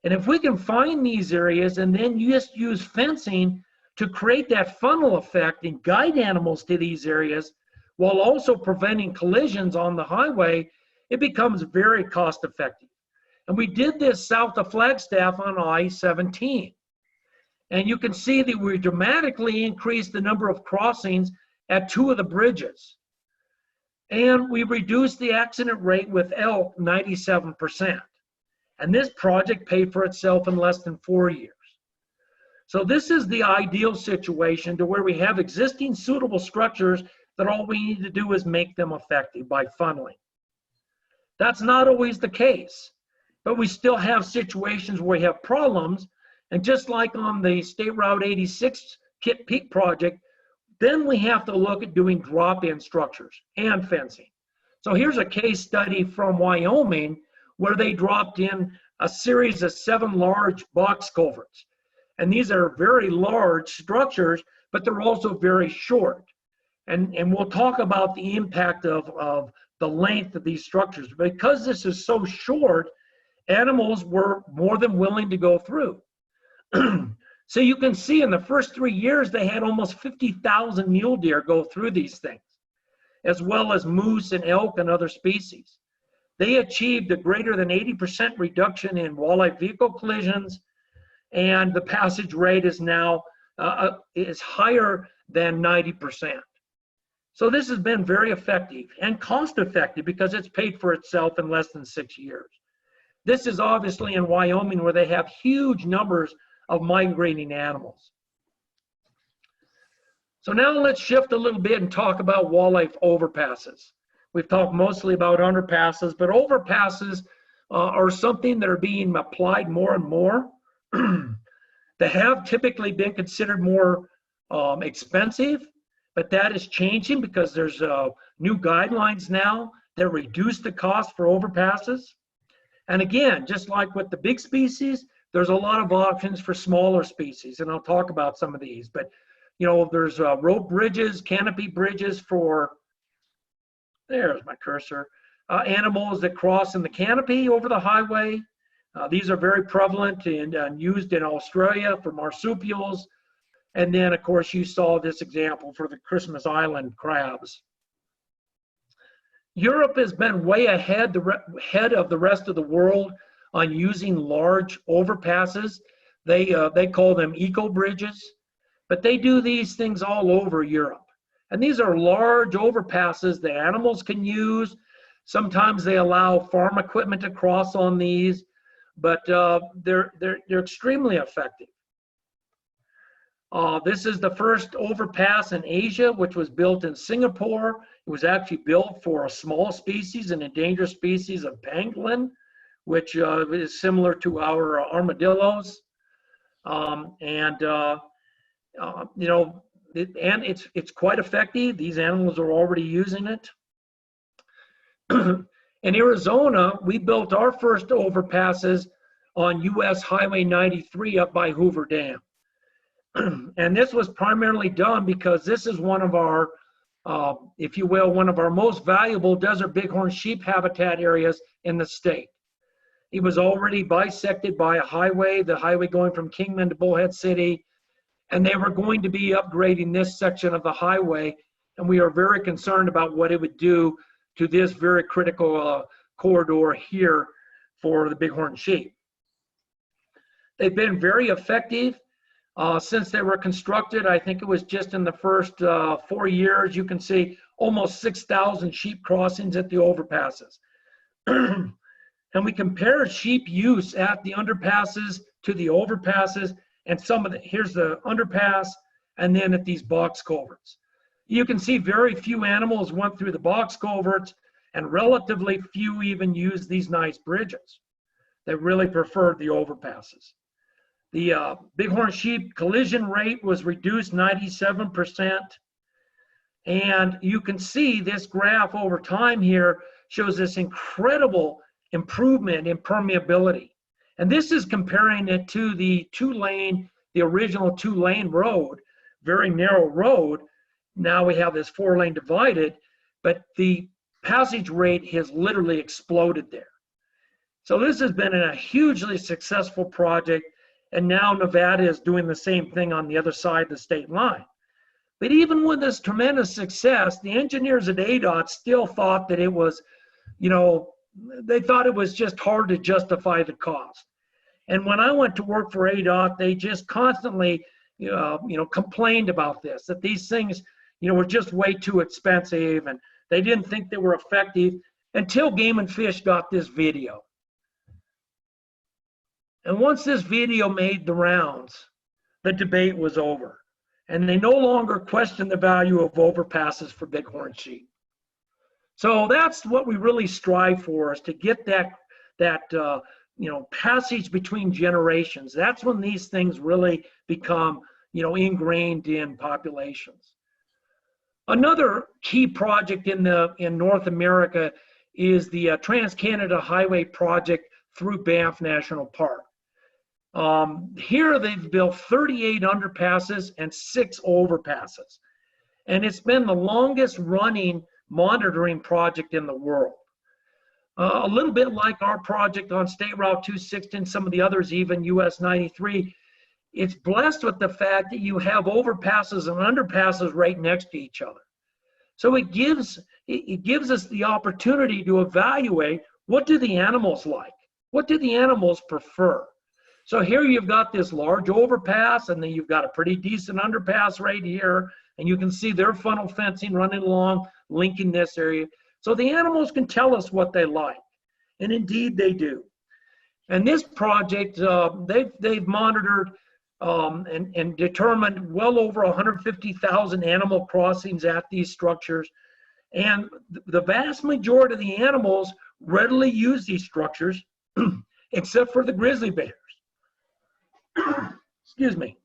And if we can find these areas and then just use fencing to create that funnel effect and guide animals to these areas while also preventing collisions on the highway, it becomes very cost effective. And we did this south of Flagstaff on I-17. And you can see that we dramatically increased the number of crossings at 2 of the bridges. And we reduced the accident rate with elk 97%. And this project paid for itself in less than 4 years. So this is the ideal situation to where we have existing suitable structures that all we need to do is make them effective by funneling. That's not always the case, but we still have situations where we have problems. And just like on the State Route 86 Kit Peak project, then we have to look at doing drop-in structures and fencing. So here's a case study from Wyoming where they dropped in a series of 7 large box culverts. And these are very large structures, but they're also very short. And we'll talk about the impact of the length of these structures. Because this is so short, animals were more than willing to go through. So you can see in the first 3 years, they had almost 50,000 mule deer go through these things, as well as moose and elk and other species. They achieved a greater than 80% reduction in walleye vehicle collisions, and the passage rate is now is higher than 90%. So this has been very effective and cost effective because it's paid for itself in less than 6 years. This is obviously in Wyoming where they have huge numbers of migrating animals. So now let's shift a little bit and talk about walleye overpasses. We've talked mostly about underpasses, but overpasses are something that are being applied more and more. They have typically been considered more expensive, but that is changing because there's new guidelines now that reduce the cost for overpasses. And again, just like with the big species, there's a lot of options for smaller species, and I'll talk about some of these. But you know, there's rope bridges, canopy bridges for, there's my cursor, animals that cross in the canopy over the highway. These are very prevalent and used in Australia for marsupials. And then, of course, you saw this example for the Christmas Island crabs. Europe has been way ahead of the rest of the world on using large overpasses. They call them eco bridges, but they do these things all over Europe. And these are large overpasses that animals can use. Sometimes they allow farm equipment to cross on these, but they're extremely effective. This is the first overpass in Asia, which was built in Singapore. It was actually built for a small species, an endangered species of pangolin, which is similar to our armadillos. You know, it's quite effective. These animals are already using it. In Arizona, we built our first overpasses on US Highway 93 up by Hoover Dam. And this was primarily done because this is one of our, if you will, one of our most valuable desert bighorn sheep habitat areas in the state. It was already bisected by a highway, the highway going from Kingman to Bullhead City, and they were going to be upgrading this section of the highway, and we are very concerned about what it would do to this very critical corridor here for the bighorn sheep. They've been very effective since they were constructed. I think it was just in the first 4 years, you can see almost 6,000 sheep crossings at the overpasses. And we compared sheep use at the underpasses to the overpasses, and here's the underpass, and then at these box culverts. You can see very few animals went through the box culverts, and relatively few even used these nice bridges. They really preferred the overpasses. The bighorn sheep collision rate was reduced 97%. And you can see this graph over time here shows this incredible improvement in permeability. And this is comparing it to the original two-lane road, very narrow road. Now we have this 4-lane divided, but the passage rate has literally exploded there. So this has been a hugely successful project, and now Nevada is doing the same thing on the other side of the state line. But even with this tremendous success, the engineers at ADOT still thought that it was, you know, they thought it was just hard to justify the cost. And when I went to work for ADOT, they just constantly, complained about this, that these things, were just way too expensive, and They didn't think they were effective until Game and Fish got this video. And once this video made the rounds, the debate was over. And they no longer questioned the value of overpasses for bighorn sheep. So that's what we really strive for, is to get that passage between generations. That's when these things really become ingrained in populations. Another key project in North America is the Trans-Canada Highway project through Banff National Park. Here they've built 38 underpasses and 6 overpasses. And it's been the longest running monitoring project in the world. A little bit like our project on State Route 260 and some of the others, even US 93, it's blessed with the fact that you have overpasses and underpasses right next to each other. So it gives us the opportunity to evaluate, what do the animals like? What do the animals prefer? So here you've got this large overpass, and then you've got a pretty decent underpass right here, and you can see their funnel fencing running along, linking this area. So the animals can tell us what they like, and indeed they do. And this project, they've monitored and determined well over 150,000 animal crossings at these structures. And the vast majority of the animals readily use these structures, except for the grizzly bears. Excuse me.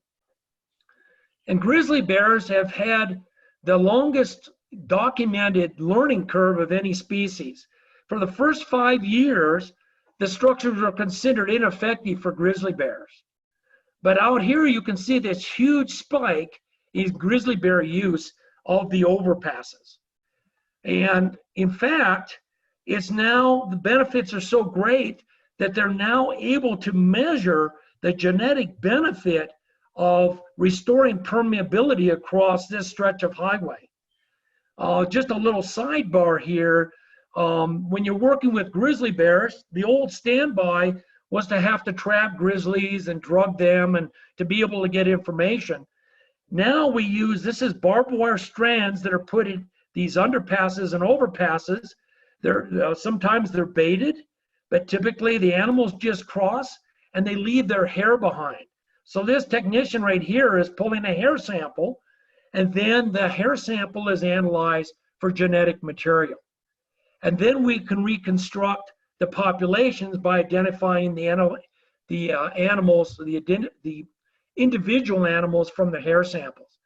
And grizzly bears have had the longest documented learning curve of any species. For the first 5 years, the structures are considered ineffective for grizzly bears. But out here you can see this huge spike in grizzly bear use of the overpasses. And in fact, it's now, the benefits are so great that they're now able to measure the genetic benefit of restoring permeability across this stretch of highway. Just a little sidebar here. When you're working with grizzly bears, the old standby was to have to trap grizzlies and drug them and to be able to get information. Now we use, this is barbed wire strands that are put in these underpasses and overpasses. Sometimes they're baited, but typically the animals just cross and they leave their hair behind. So this technician right here is pulling a hair sample, and then the hair sample is analyzed for genetic material. And then we can reconstruct the populations by identifying the animals, the individual animals from the hair samples.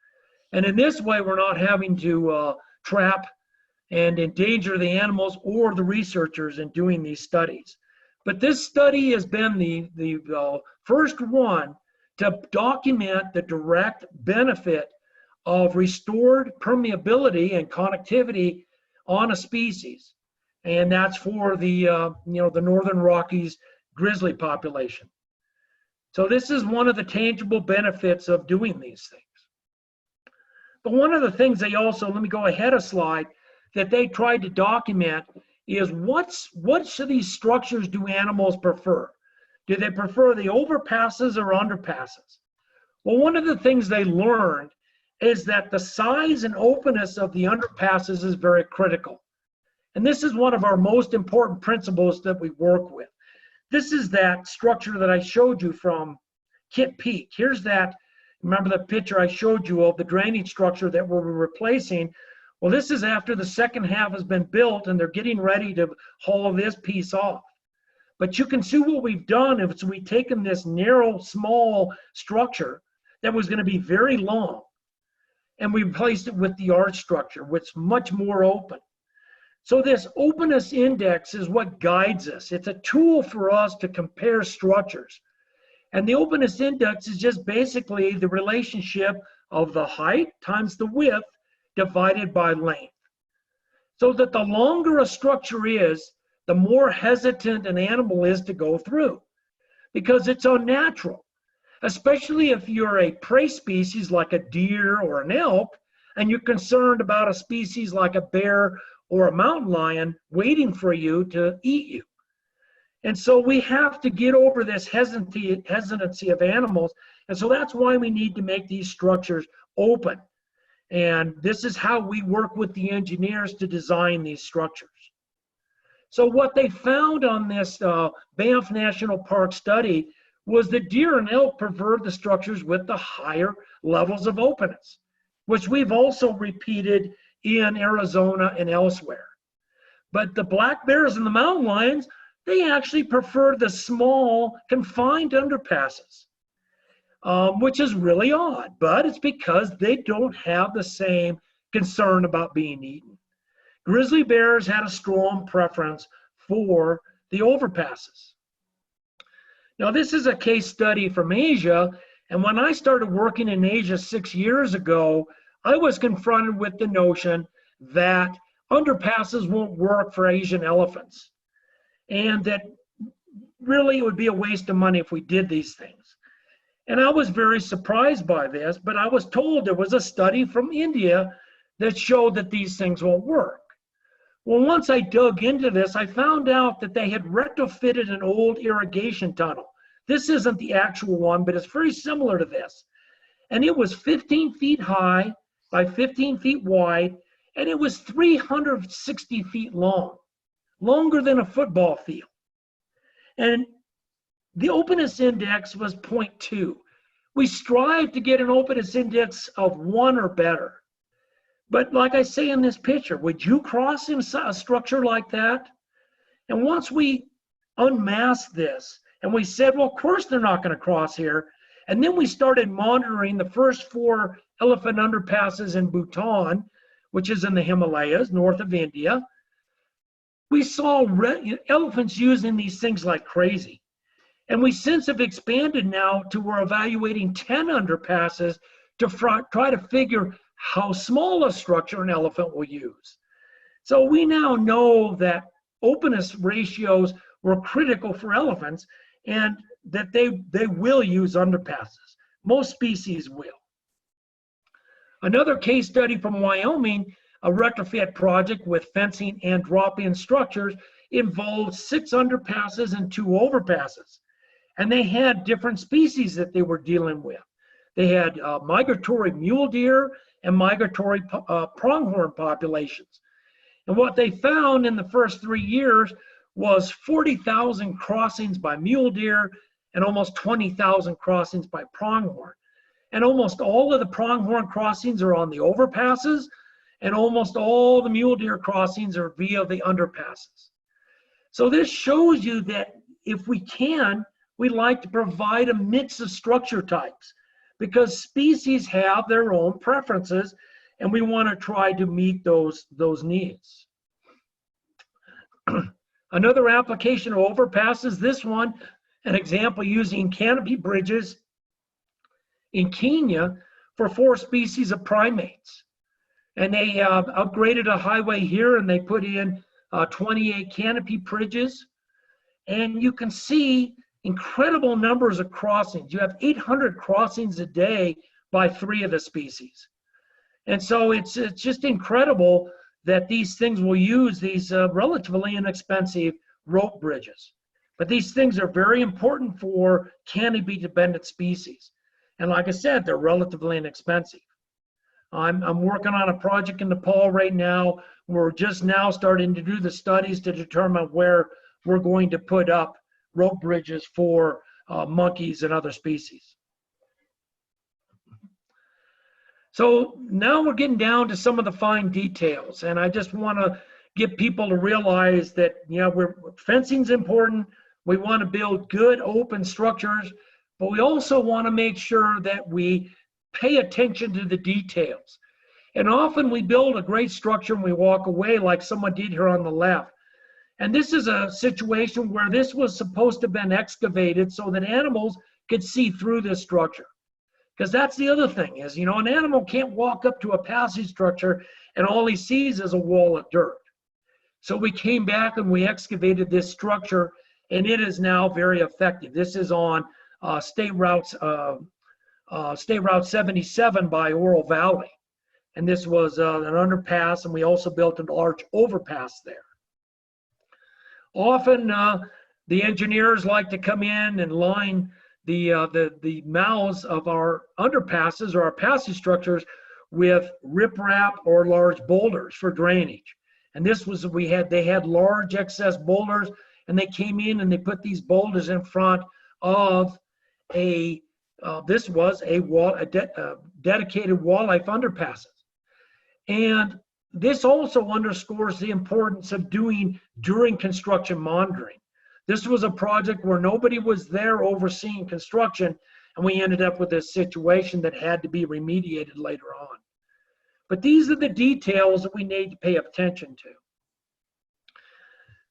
And in this way, we're not having to trap and endanger the animals or the researchers in doing these studies. But this study has been the first one to document the direct benefit of restored permeability and connectivity on a species. And that's for the Northern Rockies grizzly population. So this is one of the tangible benefits of doing these things. But one of the things they also, let me go ahead a slide, that they tried to document is what should these structures do animals prefer? Do they prefer the overpasses or underpasses? Well, one of the things they learned is that the size and openness of the underpasses is very critical. And this is one of our most important principles that we work with. This is that structure that I showed you from Kit Peak. Here's that, remember the picture I showed you of the drainage structure that we're replacing. Well, this is after the second half has been built and they're getting ready to haul this piece off. But you can see what we've done is we've taken this narrow, small structure that was going to be very long, and we replaced it with the arch structure, which is much more open. So this openness index is what guides us. It's a tool for us to compare structures. And the openness index is just basically the relationship of the height times the width divided by length. So that the longer a structure is, the more hesitant an animal is to go through, because it's unnatural, especially if you're a prey species like a deer or an elk, and you're concerned about a species like a bear or a mountain lion waiting for you to eat you. And so we have to get over this hesitancy of animals. And so that's why we need to make these structures open. And this is how we work with the engineers to design these structures. So what they found on this Banff National Park study was that deer and elk preferred the structures with the higher levels of openness, which we've also repeated in Arizona and elsewhere. But the black bears and the mountain lions, they actually prefer the small, confined underpasses, which is really odd, but it's because they don't have the same concern about being eaten. Grizzly bears had a strong preference for the overpasses. Now, this is a case study from Asia, and when I started working in Asia 6 years ago, I was confronted with the notion that underpasses won't work for Asian elephants, and that really it would be a waste of money if we did these things. And I was very surprised by this, but I was told there was a study from India that showed that these things won't work. Well, once I dug into this, I found out that they had retrofitted an old irrigation tunnel. This isn't the actual one, but it's very similar to this. And it was 15 feet high by 15 feet wide, and it was 360 feet long, longer than a football field. And the openness index was 0.2. We strive to get an openness index of 1 or better. But like I say in this picture, would you cross in a structure like that? And once we unmasked this and we said, well, of course they're not going to cross here. And then we started monitoring the first 4 elephant underpasses in Bhutan, which is in the Himalayas, north of India. We saw elephants using these things like crazy. And we since have expanded now to we're evaluating 10 underpasses to try to figure how small a structure an elephant will use. So we now know that openness ratios were critical for elephants and that they will use underpasses. Most species will. Another case study from Wyoming, a retrofit project with fencing and drop-in structures, involved 6 underpasses and 2 overpasses. And they had different species that they were dealing with. They had migratory mule deer and migratory pronghorn populations. And what they found in the first 3 years was 40,000 crossings by mule deer and almost 20,000 crossings by pronghorn. And almost all of the pronghorn crossings are on the overpasses, and almost all the mule deer crossings are via the underpasses. So this shows you that if we can, we like to provide a mix of structure types, because species have their own preferences, and we want to try to meet those needs. Another application of overpasses, this one, an example using canopy bridges in Kenya for 4 species of primates. And they upgraded a highway here, and they put in 28 canopy bridges. And you can see incredible numbers of crossings. You have 800 crossings a day by 3 of the species. And so it's just incredible that these things will use these relatively inexpensive rope bridges. But these things are very important for canopy-dependent species. And like I said, they're relatively inexpensive. I'm working on a project in Nepal right now. We're just now starting to do the studies to determine where we're going to put up rope bridges for monkeys and other species. So now we're getting down to some of the fine details, and I just want to get people to realize that, you know, fencing's important. We want to build good open structures, but we also want to make sure that we pay attention to the details. And often we build a great structure and we walk away, like someone did here on the left. And this is a situation where this was supposed to have been excavated so that animals could see through this structure. Because that's the other thing is, you know, an animal can't walk up to a passage structure and all he sees is a wall of dirt. So we came back and we excavated this structure, and it is now very effective. This is on State Route 77 by Oro Valley. And this was an underpass, and we also built a large overpass there. Often the engineers like to come in and line the mouths of our underpasses or our passage structures with riprap or large boulders for drainage. And this was, they had large excess boulders, and they came in and they put these boulders in front of this was a dedicated wildlife underpasses. And this also underscores the importance of doing during construction monitoring. This was a project where nobody was there overseeing construction, and we ended up with a situation that had to be remediated later on. But these are the details that we need to pay attention to.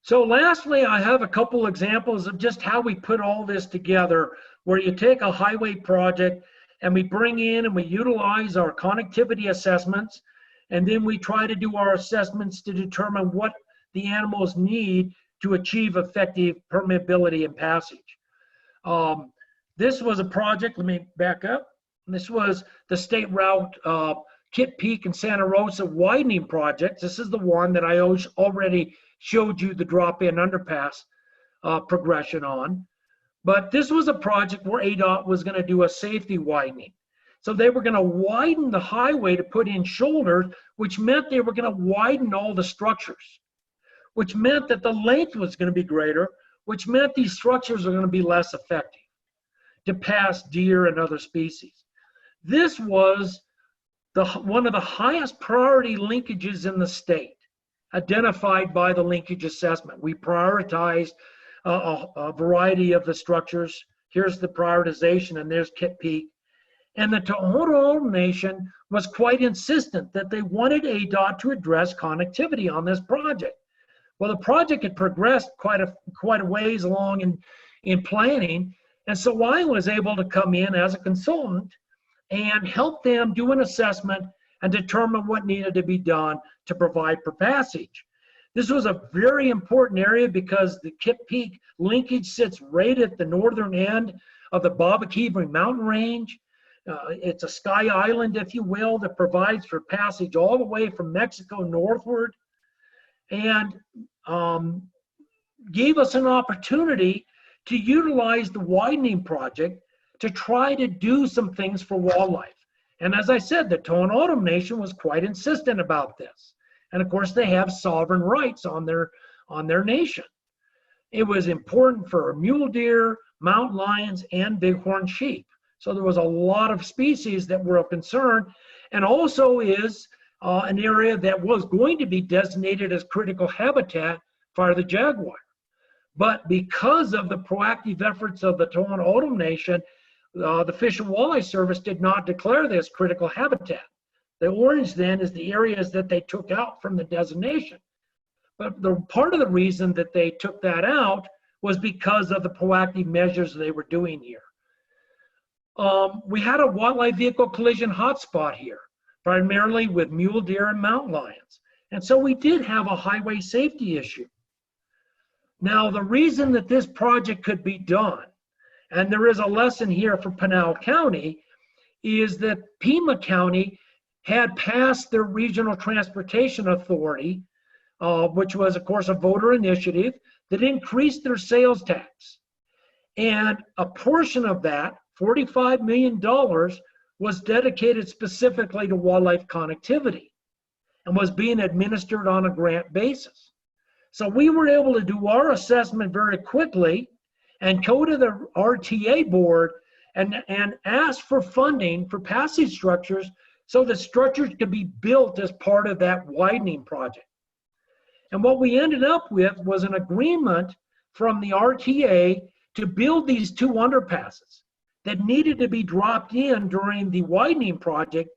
So lastly, I have a couple examples of just how we put all this together, where you take a highway project and we bring in and we utilize our connectivity assessments, and then we try to do our assessments to determine what the animals need to achieve effective permeability and passage. This was a project, let me back up. This was the State Route Kit Peak and Santa Rosa widening project. This is the one that I already showed you the drop-in underpass progression on. But this was a project where ADOT was going to do a safety widening. So they were going to widen the highway to put in shoulders, which meant they were going to widen all the structures, which meant that the length was going to be greater, which meant these structures are going to be less effective to pass deer and other species. This was one of the highest priority linkages in the state, identified by the linkage assessment. We prioritized a variety of the structures. Here's the prioritization, and there's Kit Peak. And the Tohono Nation was quite insistent that they wanted ADOT to address connectivity on this project. Well, the project had progressed quite a ways along in planning, and so I was able to come in as a consultant and help them do an assessment and determine what needed to be done to provide for passage. This was a very important area because the Kit Peak linkage sits right at the northern end of the Babakeevering mountain range. It's a sky island, if you will, that provides for passage all the way from Mexico northward, and gave us an opportunity to utilize the widening project to try to do some things for wildlife. And as I said, the Tohono Nation was quite insistent about this. And of course, they have sovereign rights on their nation. It was important for mule deer, mountain lions, and bighorn sheep. So there was a lot of species that were of concern, and also is an area that was going to be designated as critical habitat for the jaguar. But because of the proactive efforts of the Tohono Nation, the Fish and Wildlife Service did not declare this critical habitat. The orange then is the areas that they took out from the designation. But the part of the reason that they took that out was because of the proactive measures they were doing here. We had a wildlife vehicle collision hotspot here, primarily with mule deer and mountain lions. And so we did have a highway safety issue. Now, the reason that this project could be done, and there is a lesson here for Pinal County, is that Pima County had passed their Regional Transportation Authority, which was, of course, a voter initiative that increased their sales tax. And a portion of that, $45 million, was dedicated specifically to wildlife connectivity and was being administered on a grant basis. So we were able to do our assessment very quickly and go to the RTA board and ask for funding for passage structures so that structures could be built as part of that widening project. And what we ended up with was an agreement from the RTA to build these two underpasses that needed to be dropped in during the widening project,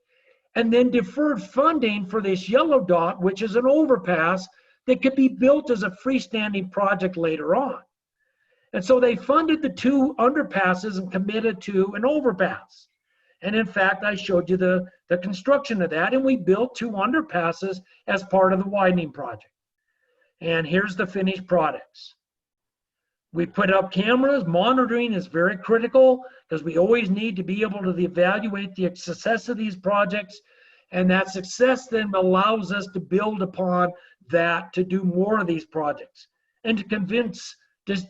and then deferred funding for this yellow dot, which is an overpass that could be built as a freestanding project later on. And so they funded the two underpasses and committed to an overpass. And in fact, I showed you the construction of that, and we built two underpasses as part of the widening project. And here's the finished products. We put up cameras. Monitoring is very critical because we always need to be able to evaluate the success of these projects. And that success then allows us to build upon that to do more of these projects and to convince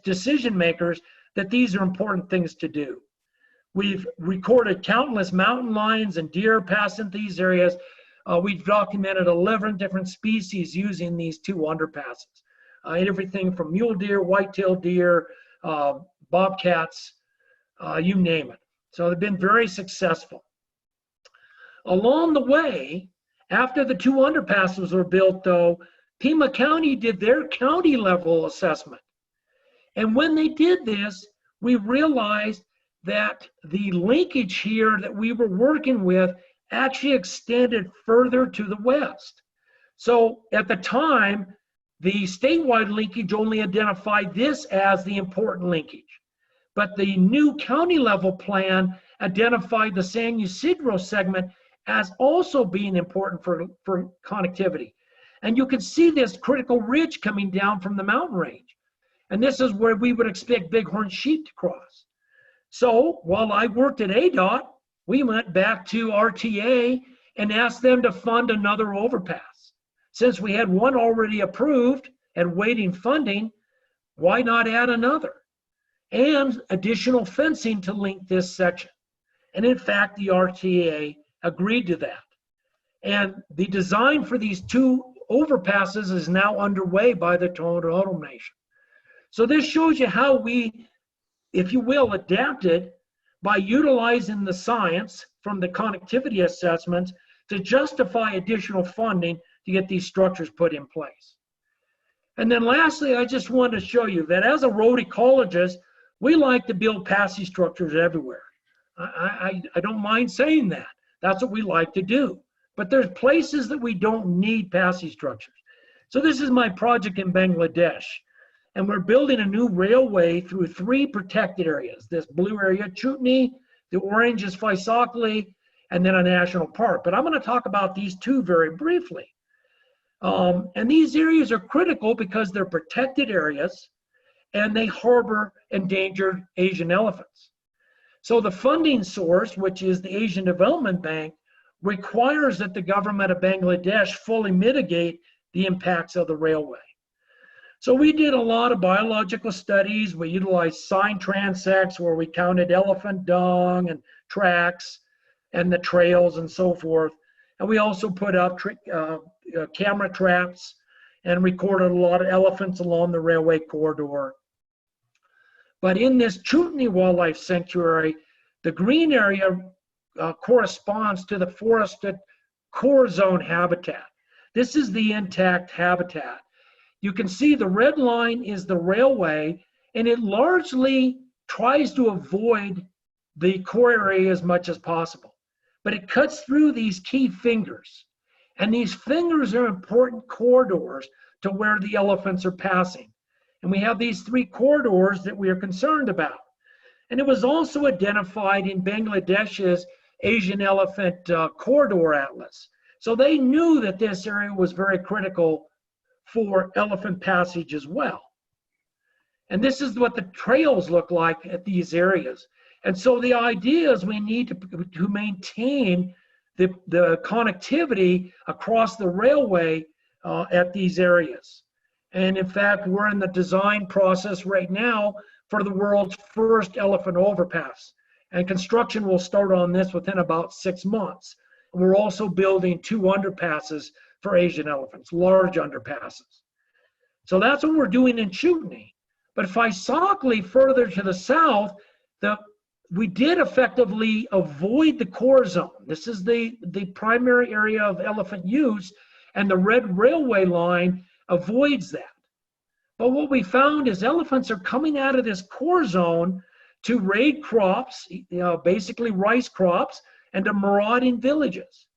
decision makers that these are important things to do. We've recorded countless mountain lions and deer passing these areas. We've documented 11 different species using these two underpasses. Everything from mule deer, white-tailed deer, bobcats, you name it. So they've been very successful. Along the way, after the two underpasses were built, though, Pima County did their county level assessment. And when they did this, we realized that the linkage here that we were working with actually extended further to the west. So at the time, the statewide linkage only identified this as the important linkage. But the new county level plan identified the San Ysidro segment as also being important for connectivity. And you can see this critical ridge coming down from the mountain range. And this is where we would expect bighorn sheep to cross. So while I worked at ADOT, we went back to RTA and asked them to fund another overpass. Since we had one already approved and waiting funding, why not add another? And additional fencing to link this section. And in fact, the RTA agreed to that. And the design for these two overpasses is now underway by the Tohono Nation. So this shows you how we, if you will, adapted by utilizing the science from the connectivity assessments to justify additional funding to get these structures put in place. And then lastly, I just wanted to show you that as a road ecologist, we like to build passage structures everywhere. I don't mind saying that. That's what we like to do. But there's places that we don't need passage structures. So this is my project in Bangladesh. And we're building a new railway through 3 protected areas. This blue area, Chutney, the orange is Faisakli, and then a national park. But I'm going to talk about these 2 very briefly. And these areas are critical because they're protected areas and they harbor endangered Asian elephants. So the funding source, which is the Asian Development Bank, requires that the government of Bangladesh fully mitigate the impacts of the railway. So we did a lot of biological studies. We utilized sign transects where we counted elephant dung and tracks and the trails and so forth. And we also put up camera traps and recorded a lot of elephants along the railway corridor. But in this Chutney Wildlife Sanctuary, the green area corresponds to the forested core zone habitat. This is the intact habitat. You can see the red line is the railway, and it largely tries to avoid the core area as much as possible. But it cuts through these key fingers. And these fingers are important corridors to where the elephants are passing. And we have these 3 corridors that we are concerned about. And it was also identified in Bangladesh's Asian Elephant Corridor Atlas. So they knew that this area was very critical for elephant passage as well. And this is what the trails look like at these areas. And so the idea is we need to maintain the connectivity across the railway at these areas. And in fact, we're in the design process right now for the world's first elephant overpass. And construction will start on this within about 6 months. And we're also building 2 underpasses for Asian elephants, large underpasses. So that's what we're doing in Chutney. But Faisakli, further to the south, we did effectively avoid the core zone. This is the primary area of elephant use, and the red railway line avoids that. But what we found is elephants are coming out of this core zone to raid crops, basically rice crops, and to marauding villages.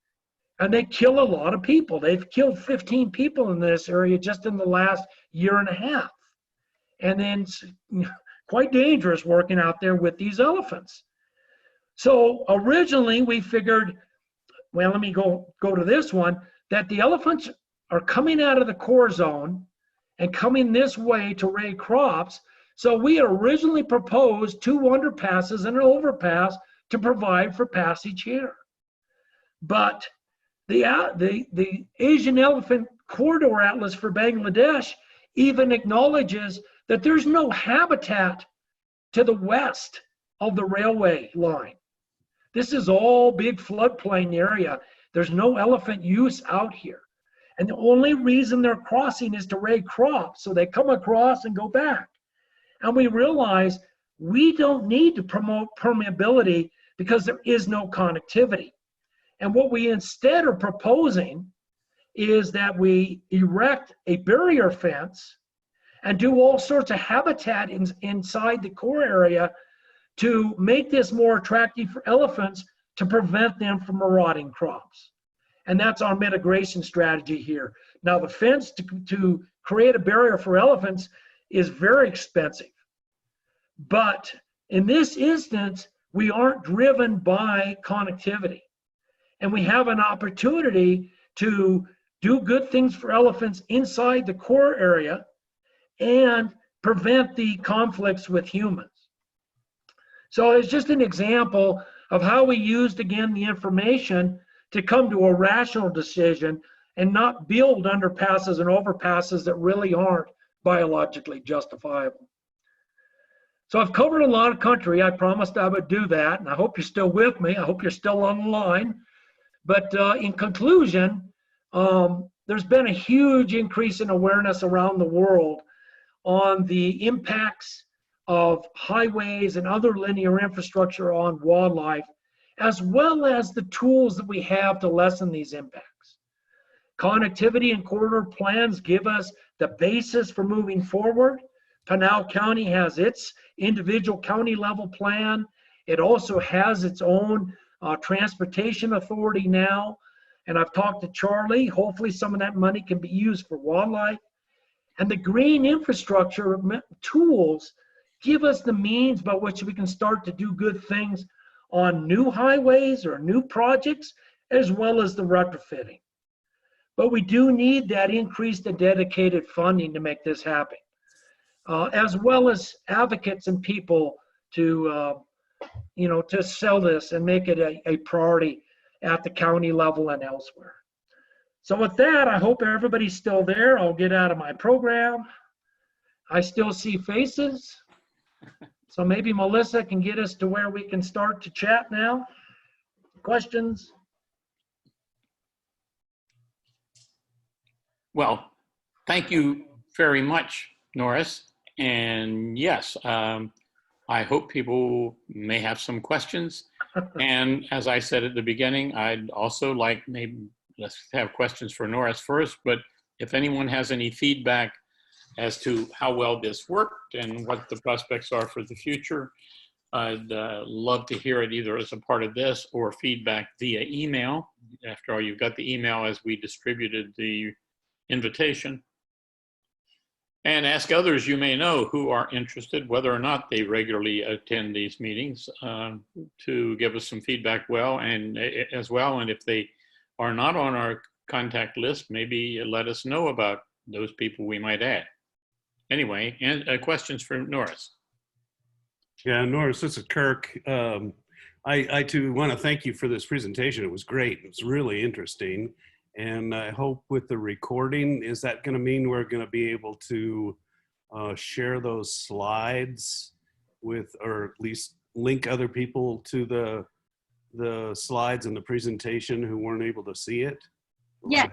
And they kill a lot of people. They've killed 15 people in this area just in the last year and a half. And then it's quite dangerous working out there with these elephants. So originally we figured, well, let me go to this one, that the elephants are coming out of the core zone and coming this way to raid crops. So we originally proposed 2 underpasses and an overpass to provide for passage here. But the Asian Elephant Corridor Atlas for Bangladesh even acknowledges that there's no habitat to the west of the railway line. This is all big floodplain area. There's no elephant use out here. And the only reason they're crossing is to raise crops. So they come across and go back. And we realize we don't need to promote permeability because there is no connectivity. And what we instead are proposing is that we erect a barrier fence and do all sorts of habitat inside the core area to make this more attractive for elephants to prevent them from marauding crops. And that's our mitigation strategy here. Now the fence to create a barrier for elephants is very expensive. But in this instance, we aren't driven by connectivity. And we have an opportunity to do good things for elephants inside the core area and prevent the conflicts with humans. So it's just an example of how we used, again, the information to come to a rational decision and not build underpasses and overpasses that really aren't biologically justifiable. So I've covered a lot of country. I promised I would do that, and I hope you're still with me. I hope you're still on the line. But in conclusion, there's been a huge increase in awareness around the world on the impacts of highways and other linear infrastructure on wildlife, as well as the tools that we have to lessen these impacts. Connectivity and corridor plans give us the basis for moving forward. Pinal County has its individual county level plan. It also has its own transportation authority now. And I've talked to Charlie. Hopefully some of that money can be used for wildlife. And the green infrastructure tools give us the means by which we can start to do good things on new highways or new projects, as well as the retrofitting. But we do need that increased and dedicated funding to make this happen, as well as advocates and people to, to sell this and make it a priority at the county level and elsewhere. So with that, I hope everybody's still there. I'll get out of my program. I still see faces. So maybe Melissa can get us to where we can start to chat now. Questions?
Well, thank you very much, Norris. And yes, I hope people may have some questions. And as I said at the beginning, I'd also like, maybe let's have questions for Norris first, but if anyone has any feedback as to how well this worked and what the prospects are for the future, I'd love to hear it either as a part of this or feedback via email. After all, you've got the email as we distributed the invitation. And ask others you may know who are interested, whether or not they regularly attend these meetings, to give us some feedback as well. And if they are not on our contact list, maybe let us know about those people we might add. Anyway, and questions for Norris.
Yeah, Norris, this is Kirk. I too want to thank you for this presentation. It was great. It was really interesting. And I hope with the recording, is that going to mean we're going to be able to share those slides with, or at least link other people to the slides and the presentation who weren't able to see it?
Yes,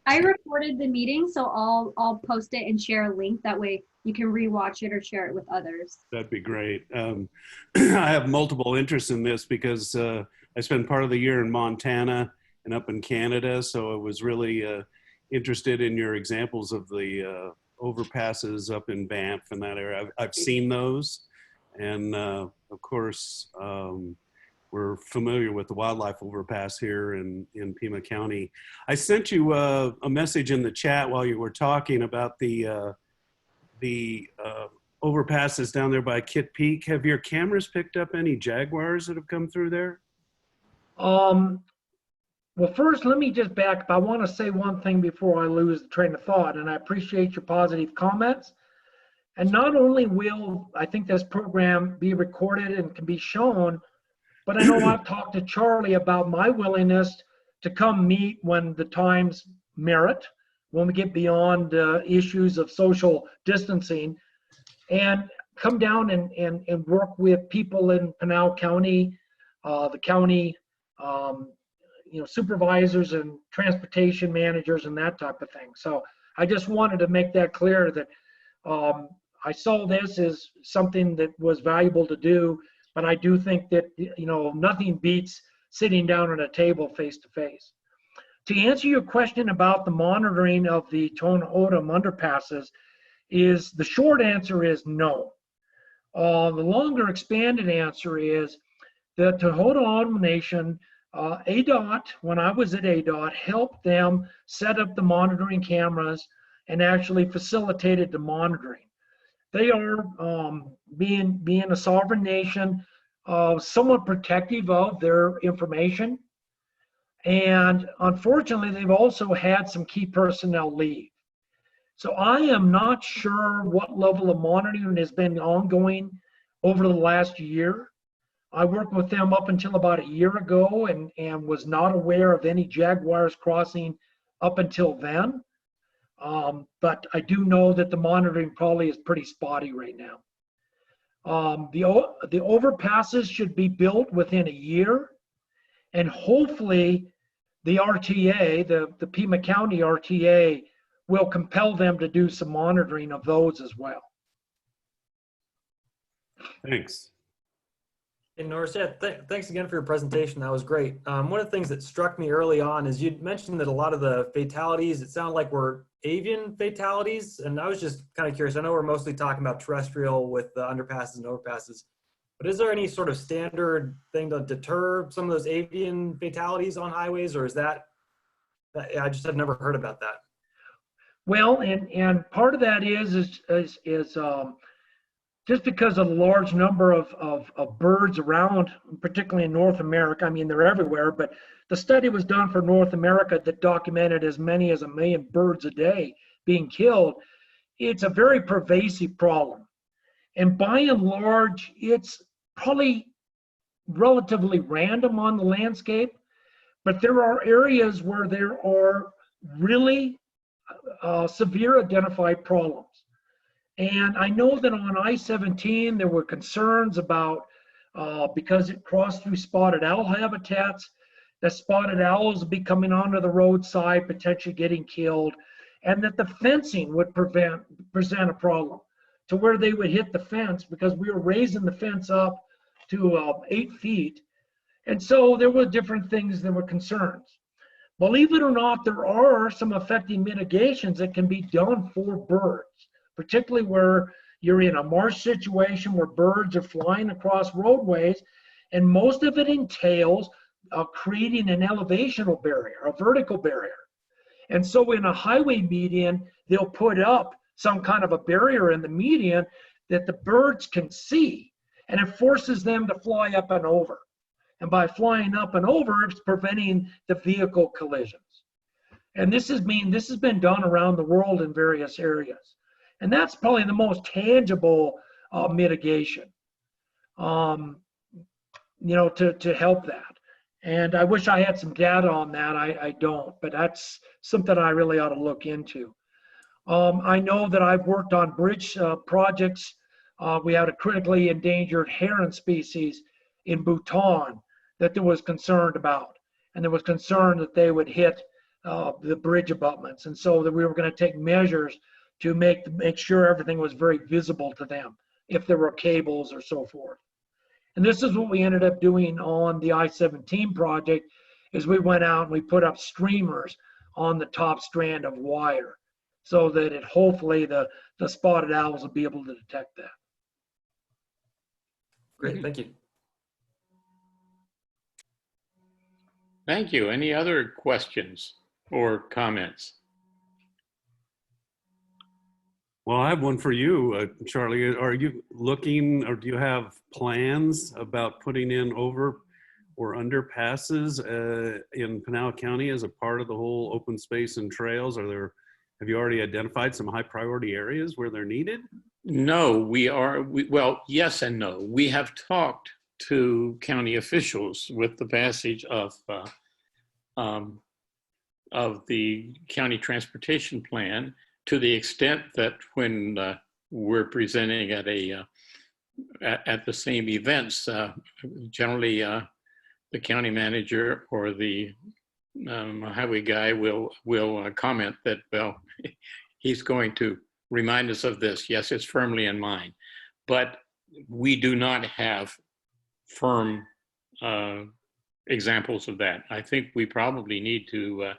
I recorded the meeting, so I'll post it and share a link. That way you can rewatch it or share it with others.
That'd be great. I have multiple interests in this because I spent part of the year in Montana and up in Canada, so I was really interested in your examples of the overpasses up in Banff and that area. I've seen those, and of course we're familiar with the wildlife overpass here in Pima County. I sent you a message in the chat while you were talking about the overpasses down there by Kit Peak. Have your cameras picked up any jaguars that have come through there?
Well, first, let me just back up. I want to say one thing before I lose the train of thought, and I appreciate your positive comments. And not only will, I think, this program be recorded and can be shown, but I know I've talked to Charlie about my willingness to come meet when the times merit, when we get beyond issues of social distancing. And come down and work with people in Pinal County, the county, supervisors and transportation managers and that type of thing. So I just wanted to make that clear that I saw this as something that was valuable to do, but I do think that, nothing beats sitting down at a table face to face. To answer your question about the monitoring of the Tohono underpasses, the short answer is no. The longer expanded answer is the Tohono Nation, ADOT, when I was at ADOT, helped them set up the monitoring cameras and actually facilitated the monitoring. They are, being a sovereign nation, somewhat protective of their information. And unfortunately, they've also had some key personnel leave. So I am not sure what level of monitoring has been ongoing over the last year. I worked with them up until about a year ago and was not aware of any jaguars crossing up until then. But I do know that the monitoring probably is pretty spotty right now. The overpasses should be built within a year, and hopefully the RTA, the Pima County RTA, will compel them to do some monitoring of those as well.
Thanks.
Hey, Norris, yeah, thanks again for your presentation. That was great. One of the things that struck me early on is you'd mentioned that a lot of the fatalities, it sounded like were avian fatalities. And I was just kind of curious. I know we're mostly talking about terrestrial with the underpasses and overpasses, but is there any sort of standard thing to deter some of those avian fatalities on highways, or is that I just have never heard about that?
Well, and part of that is just because of the large number of birds around, particularly in North America. I mean, they're everywhere, but the study was done for North America that documented as many as 1 million birds a day being killed. It's a very pervasive problem. And by and large, it's probably relatively random on the landscape, but there are areas where there are really severe identified problems. And I know that on I-17, there were concerns about, because it crossed through spotted owl habitats, that spotted owls would be coming onto the roadside, potentially getting killed, and that the fencing would present a problem to where they would hit the fence, because we were raising the fence up to 8 feet. And so there were different things that were concerns. Believe it or not, there are some effective mitigations that can be done for birds, particularly where you're in a marsh situation where birds are flying across roadways, and most of it entails creating an elevational barrier, a vertical barrier. And so in a highway median, they'll put up some kind of a barrier in the median that the birds can see, and it forces them to fly up and over. And by flying up and over, it's preventing the vehicle collisions. And this has been done around the world in various areas. And that's probably the most tangible mitigation, to help that. And I wish I had some data on that. I don't, but that's something I really ought to look into. I know that I've worked on bridge projects. We had a critically endangered heron species in Bhutan that there was concern about. And there was concern that they would hit the bridge abutments. And so that we were going to take measures to make sure everything was very visible to them, if there were cables or so forth. And this is what we ended up doing on the I-17 project, is we went out and we put up streamers on the top strand of wire so that hopefully the spotted owls will be able to detect that.
Great, thank you.
Thank you. Any other questions or comments?
Well, I have one for you, Charlie. Are you looking, or do you have plans about putting in over or underpasses in Pinal County as a part of the whole open space and trails? Have you already identified some high priority areas where they're needed?
No, well, yes and no. We have talked to county officials with the passage of the county transportation plan, to the extent that when we're presenting at a at the same events, generally the county manager or the highway guy will comment that, well, he's going to remind us of this. Yes, it's firmly in mind, but we do not have firm examples of that. I think we probably need to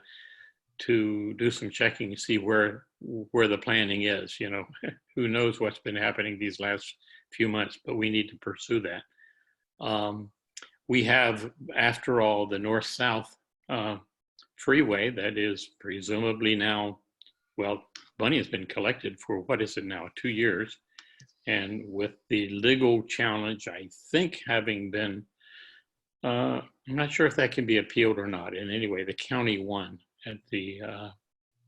do some checking and see where the planning is. You know, who knows what's been happening these last few months, but we need to pursue that. We have, after all, the north-south freeway that is presumably now, well, money has been collected for, what is it now, 2 years. And with the legal challenge, I think, having been, I'm not sure if that can be appealed or not. And anyway, the county won at the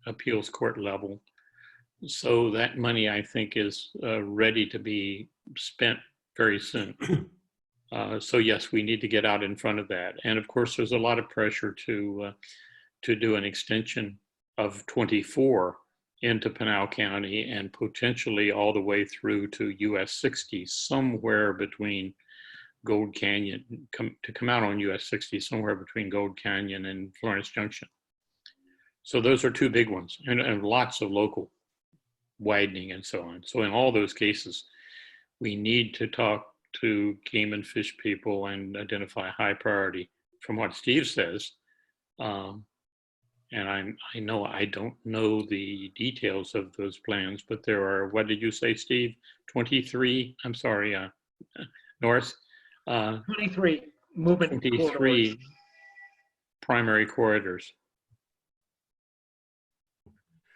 appeals court level. So that money, I think, is ready to be spent very soon. So yes, we need to get out in front of that. And of course, there's a lot of pressure to do an extension of 24 into Pinal County and potentially all the way through to US 60, somewhere between Gold Canyon, to come out on US 60, somewhere between Gold Canyon and Florence Junction. So those are two big ones, and lots of local widening and so on. So in all those cases, we need to talk to game and fish people and identify high priority. From what Steve says, and I know I don't know the details of those plans, but there are, what did you say, Steve? 23, I'm sorry, Norris?
23 movement
23
corridors.
Primary corridors.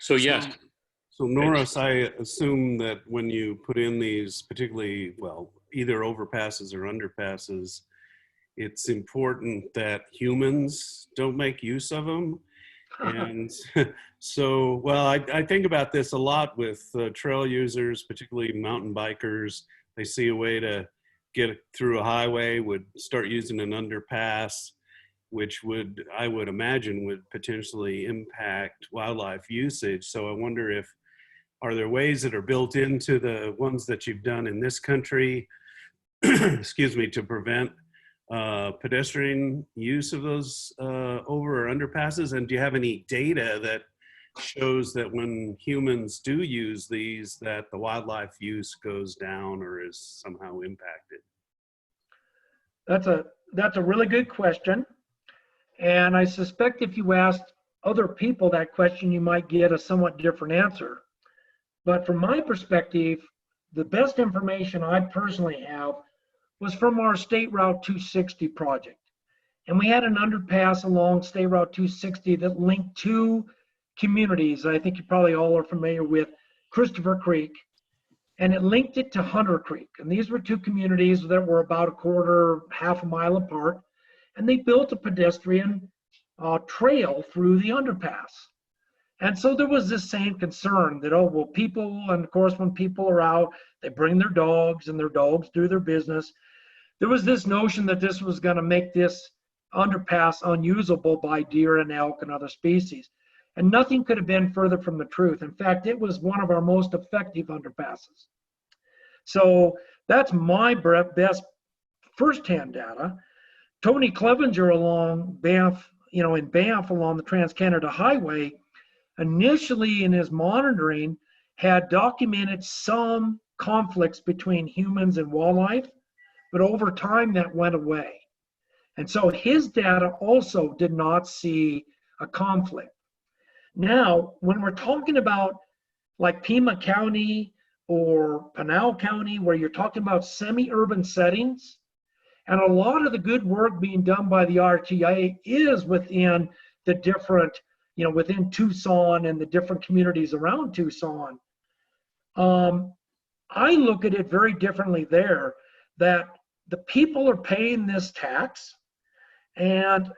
So yes.
So Norris, I assume that when you put in these particularly, well, either overpasses or underpasses, it's important that humans don't make use of them. And so, well, I think about this a lot with trail users, particularly mountain bikers. They see a way to get through a highway, would start using an underpass, which would, I would imagine, would potentially impact wildlife usage. So I wonder if, are there ways that are built into the ones that you've done in this country, excuse me, to prevent pedestrian use of those over or underpasses? And do you have any data that shows that when humans do use these, that the wildlife use goes down or is somehow impacted?
That's a really good question. And I suspect if you asked other people that question, you might get a somewhat different answer. But from my perspective, the best information I personally have was from our State Route 260 project. And we had an underpass along State Route 260 that linked two communities. I think you probably all are familiar with Christopher Creek, and it linked it to Hunter Creek. And these were two communities that were about half a mile apart. And they built a pedestrian trail through the underpass. And so there was this same concern that, oh, well, people, and of course, when people are out, they bring their dogs and their dogs do their business. There was this notion that this was going to make this underpass unusable by deer and elk and other species. And nothing could have been further from the truth. In fact, it was one of our most effective underpasses. So that's my best firsthand data. Tony Clevenger along Banff, in Banff along the Trans-Canada Highway, initially in his monitoring had documented some conflicts between humans and wildlife, but over time that went away. And so his data also did not see a conflict. Now, when we're talking about like Pima County or Pinal County, where you're talking about semi-urban settings, and a lot of the good work being done by the RTA is within the different, within Tucson and the different communities around Tucson. I look at it very differently there, that the people are paying this tax, and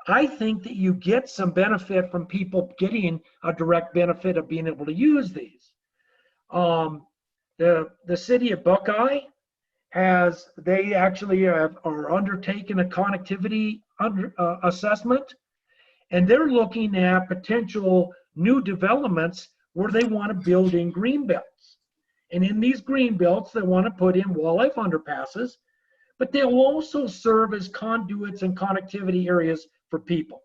I think that you get some benefit from people getting a direct benefit of being able to use these. The city of Buckeye they actually are undertaking a connectivity assessment, and they're looking at potential new developments where they want to build in green belts. And in these green belts, they want to put in wildlife underpasses, but they'll also serve as conduits and connectivity areas for people.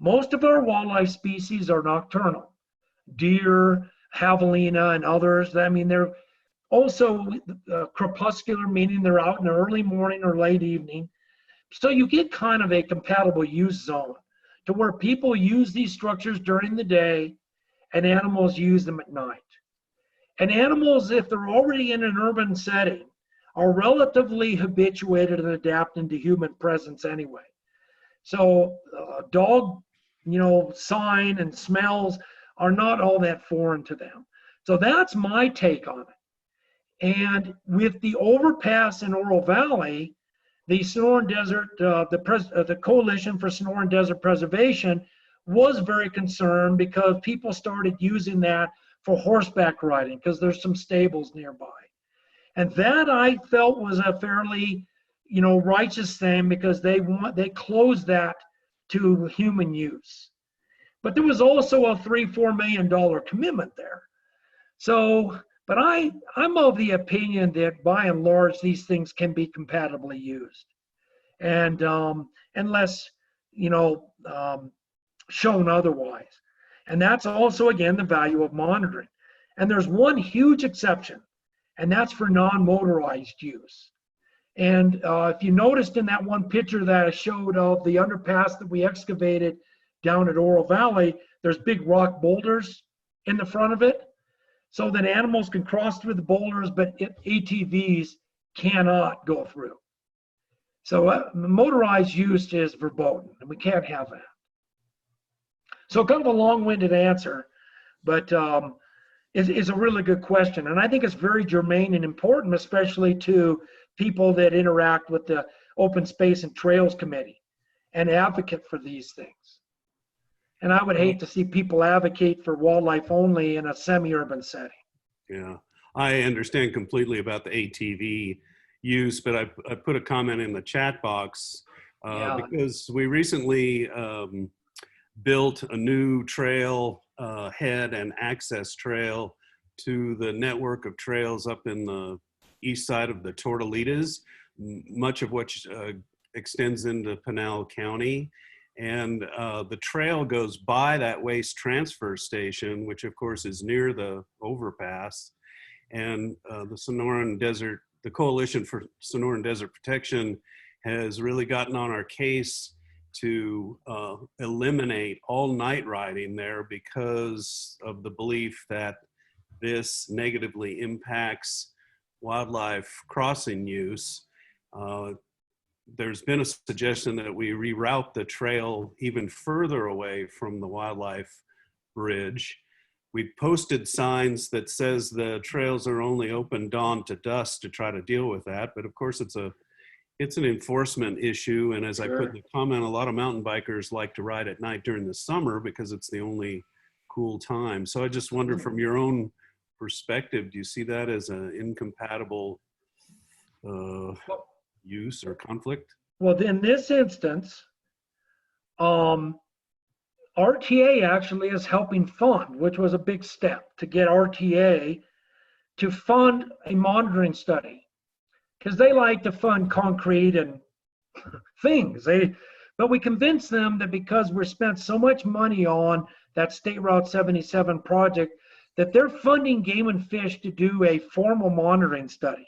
Most of our wildlife species are nocturnal. Deer, javelina, and others. I mean, they're also crepuscular, meaning they're out in the early morning or late evening. So you get kind of a compatible use zone to where people use these structures during the day and animals use them at night. And animals, if they're already in an urban setting, are relatively habituated and adapting to human presence anyway. So dog, sign and smells are not all that foreign to them. So that's my take on it. And with the overpass in Oro Valley, the Sonoran Desert, the Coalition for Sonoran Desert Preservation was very concerned because people started using that for horseback riding because there's some stables nearby. And that I felt was a fairly, righteous thing because they closed that to human use. But there was also a $3-4 million commitment there. So, but I'm of the opinion that by and large these things can be compatibly used, and unless shown otherwise. And that's also again the value of monitoring. And there's one huge exception, and that's for non-motorized use. And if you noticed in that one picture that I showed of the underpass that we excavated down at Oro Valley, there's big rock boulders in the front of it, so that animals can cross through the boulders, but ATVs cannot go through. So motorized use is verboten, and we can't have that. So kind of a long-winded answer, but it's a really good question. And I think it's very germane and important, especially to people that interact with the Open Space and Trails Committee and advocate for these things. And I would hate to see people advocate for wildlife only in a semi-urban setting.
Yeah, I understand completely about the ATV use, but I put a comment in the chat box because we recently built a new trail head and access trail to the network of trails up in the east side of the Tortolitas, much of which extends into Pinal County. And the trail goes by that waste transfer station, which of course is near the overpass. And the Coalition for Sonoran Desert Protection has really gotten on our case to eliminate all night riding there because of the belief that this negatively impacts wildlife crossing use. There's been a suggestion that we reroute the trail even further away from the wildlife bridge. We posted signs that says the trails are only open dawn to dusk to try to deal with that. But of course it's an enforcement issue. And as I put in the comment, a lot of mountain bikers like to ride at night during the summer because it's the only cool time. So I just wonder from your own perspective, do you see that as an incompatible use or conflict?
Well, in this instance, RTA actually is helping fund, which was a big step to get RTA to fund a monitoring study, because they like to fund concrete and things. But we convinced them that because we're spent so much money on that State Route 77 project, that they're funding Game and Fish to do a formal monitoring study.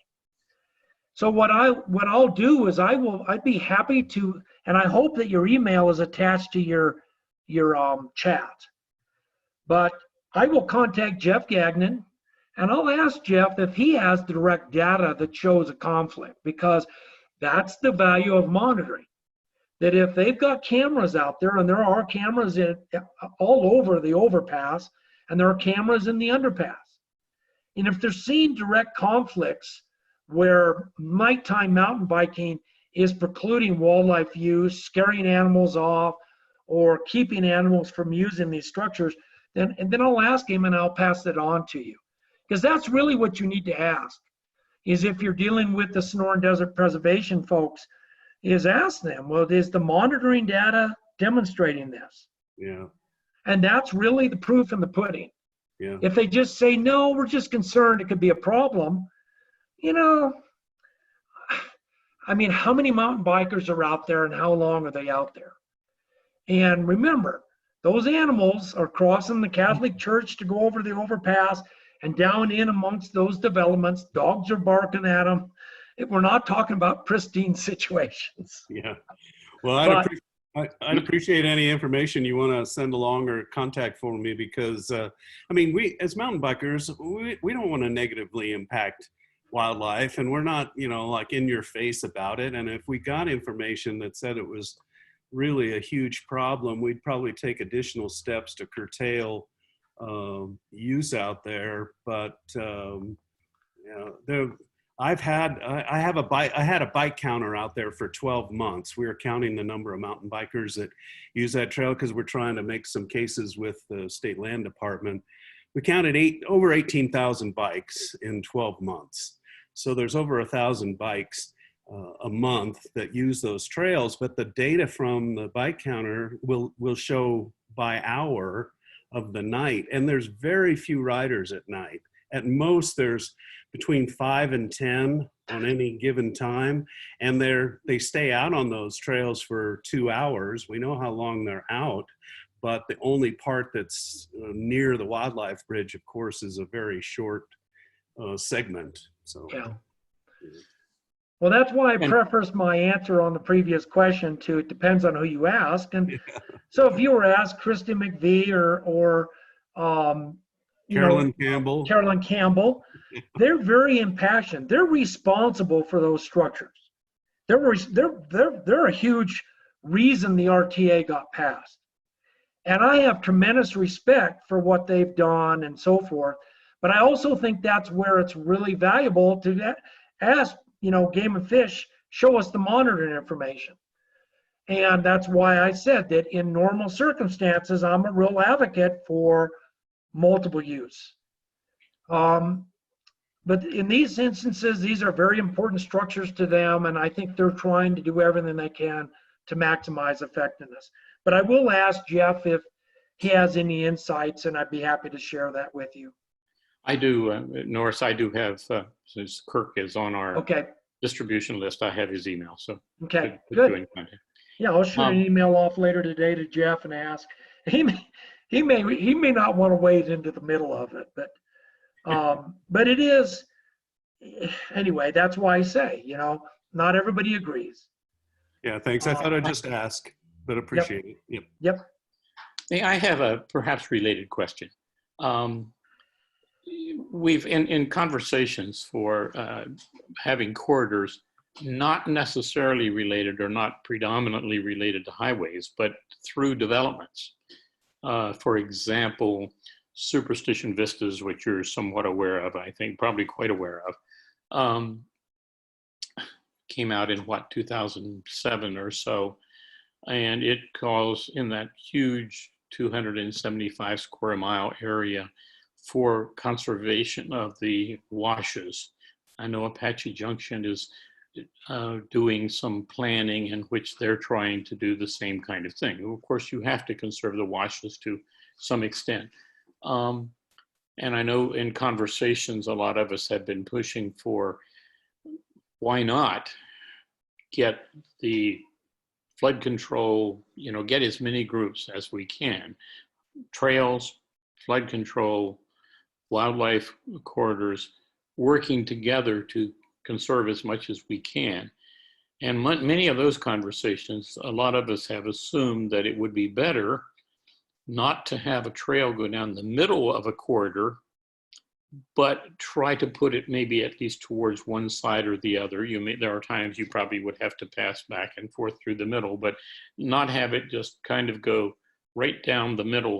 So what I'll do is I'd be happy to, and I hope that your email is attached to your chat. But I will contact Jeff Gagnon, and I'll ask Jeff if he has direct data that shows a conflict, because that's the value of monitoring. That if they've got cameras out there, and there are cameras all over the overpass, and there are cameras in the underpass, and if they're seeing direct conflicts where nighttime mountain biking is precluding wildlife use, scaring animals off, or keeping animals from using these structures, then I'll ask him and I'll pass it on to you. Because that's really what you need to ask, is if you're dealing with the Sonoran Desert Preservation folks, is ask them, well, is the monitoring data demonstrating this?
Yeah.
And that's really the proof in the pudding.
Yeah.
If they just say, no, we're just concerned it could be a problem, you know, I mean, how many mountain bikers are out there and how long are they out there? And remember, those animals are crossing the Catholic Church to go over the overpass and down in amongst those developments. Dogs are barking at them. We're not talking about pristine situations.
Yeah. Well,
But
I'd appreciate any information you want to send along or contact for me because, I mean, we as mountain bikers, we don't want to negatively impact wildlife, and we're not, you know, like in your face about it. And if we got information that said it was really a huge problem, we'd probably take additional steps to curtail use out there. But you know, I had a bike counter out there for 12 months. We were counting the number of mountain bikers that use that trail because we're trying to make some cases with the state land department. We counted over 18,000 bikes in 12 months. So there's over 1,000 bikes a month that use those trails, but the data from the bike counter will show by hour of the night. And there's very few riders at night. At most, there's between 5 and 10 on any given time. And they stay out on those trails for 2 hours. We know how long they're out, but the only part that's near the wildlife bridge, of course, is a very short segment. So,
yeah. Well, that's why I prefaced my answer on the previous question to it depends on who you ask. And so if you were asked Christy McVie or
Carolyn
Campbell, they're very impassioned. They're responsible for those structures. They're a huge reason the RTA got passed. And I have tremendous respect for what they've done and so forth. But I also think that's where it's really valuable to ask, you know, Game and Fish, show us the monitoring information. And that's why I said that in normal circumstances, I'm a real advocate for multiple use. But in these instances, these are very important structures to them, and I think they're trying to do everything they can to maximize effectiveness. But I will ask Jeff if he has any insights, and I'd be happy to share that with you.
I do, Norris, I do have, since Kirk is on our distribution list, I have his email. So
okay, good. Yeah, I'll shoot an email off later today to Jeff and ask. He may not want to wade into the middle of it, but it is, anyway, that's why I say, you know, not everybody agrees.
Yeah, thanks. I thought I'd just ask, but appreciate it.
Yep.
I have a perhaps related question. We've in conversations for having corridors not necessarily related or not predominantly related to highways, but through developments. For example, Superstition Vistas, which you're somewhat aware of, I think probably quite aware of, came out in what, 2007 or so, and it calls in that huge 275 square mile area for conservation of the washes. I know Apache Junction is doing some planning in which they're trying to do the same kind of thing. Of course, you have to conserve the washes to some extent. And I know in conversations, a lot of us have been pushing for, why not get the flood control, you know, get as many groups as we can. Trails, flood control, wildlife corridors, working together to conserve as much as we can. And many of those conversations, a lot of us have assumed that it would be better not to have a trail go down the middle of a corridor, but try to put it maybe at least towards one side or the other. There are times you probably would have to pass back and forth through the middle, but not have it just kind of go right down the middle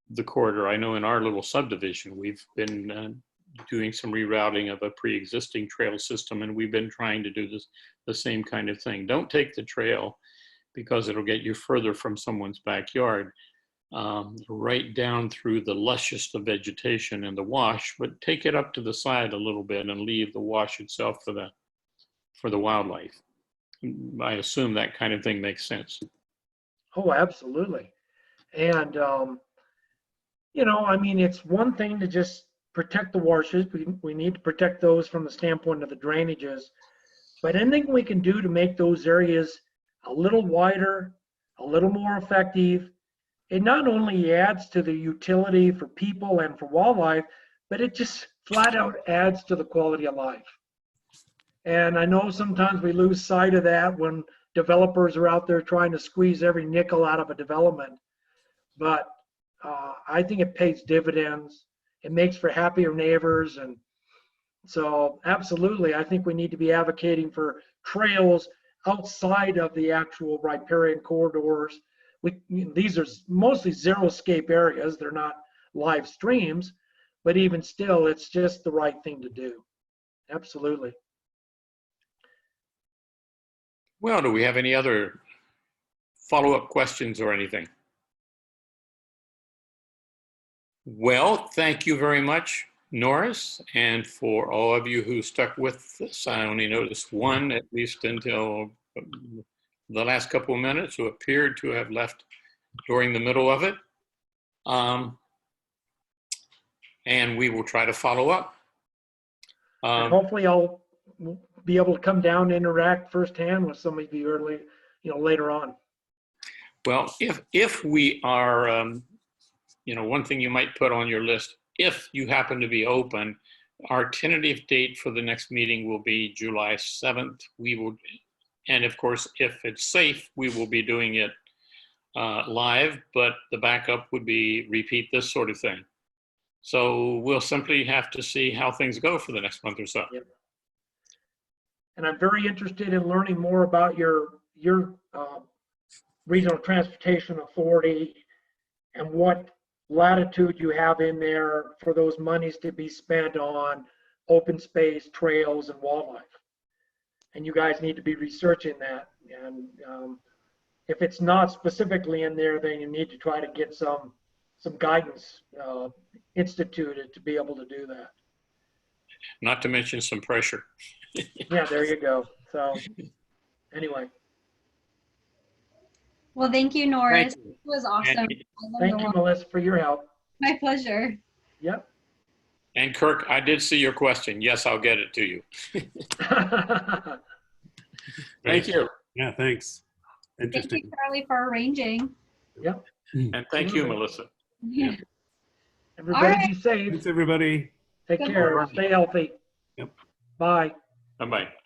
of the corridor. I know in our little subdivision, we've been doing some rerouting of a pre-existing trail system, and we've been trying to do the same kind of thing. Don't take the trail because it'll get you further from someone's backyard, right down through the lushest of vegetation and the wash, but take it up to the side a little bit and leave the wash itself for the wildlife. I assume that kind of thing makes sense.
Oh, absolutely. And you know, I mean, it's one thing to just protect the washes. We need to protect those from the standpoint of the drainages. But anything we can do to make those areas a little wider, a little more effective, it not only adds to the utility for people and for wildlife, but it just flat out adds to the quality of life. And I know sometimes we lose sight of that when developers are out there trying to squeeze every nickel out of a development. But I think it pays dividends. It makes for happier neighbors. And so absolutely, I think we need to be advocating for trails outside of the actual riparian corridors. These are mostly zero-scape areas. They're not live streams, but even still, it's just the right thing to do. Absolutely.
Well, do we have any other follow-up questions or anything? Well, thank you very much, Norris, and for all of you who stuck with us. I only noticed one, at least until the last couple of minutes, who appeared to have left during the middle of it. And we will try to follow up.
And hopefully I'll be able to come down and interact firsthand with some of you early, later on.
Well, if we are, one thing you might put on your list, if you happen to be open, our tentative date for the next meeting will be July 7th. We will, and of course, if it's safe, we will be doing it live, but the backup would be repeat this sort of thing. So we'll simply have to see how things go for the next month or so.
Yep. And I'm very interested in learning more about your regional transportation authority and what latitude you have in there for those monies to be spent on open space, trails, and wildlife. And you guys need to be researching that. And if it's not specifically in there, then you need to try to get some guidance instituted to be able to do that.
Not to mention some pressure.
Yeah, there you go. So anyway.
Well, thank you, Norris.
Thank you.
It was awesome.
Thank you, Melissa, for your help.
My pleasure.
Yep.
And Kirk, I did see your question. Yes, I'll get it to you. Thank you.
Yeah, thanks.
Thank
Interesting.
you, Charlie, for arranging.
Yep.
And thank you, Melissa.
Yeah.
Everybody
All right.
be safe.
Thanks, everybody.
Take
Good
care.
luck.
Stay healthy.
Yep.
Bye.
Bye-bye.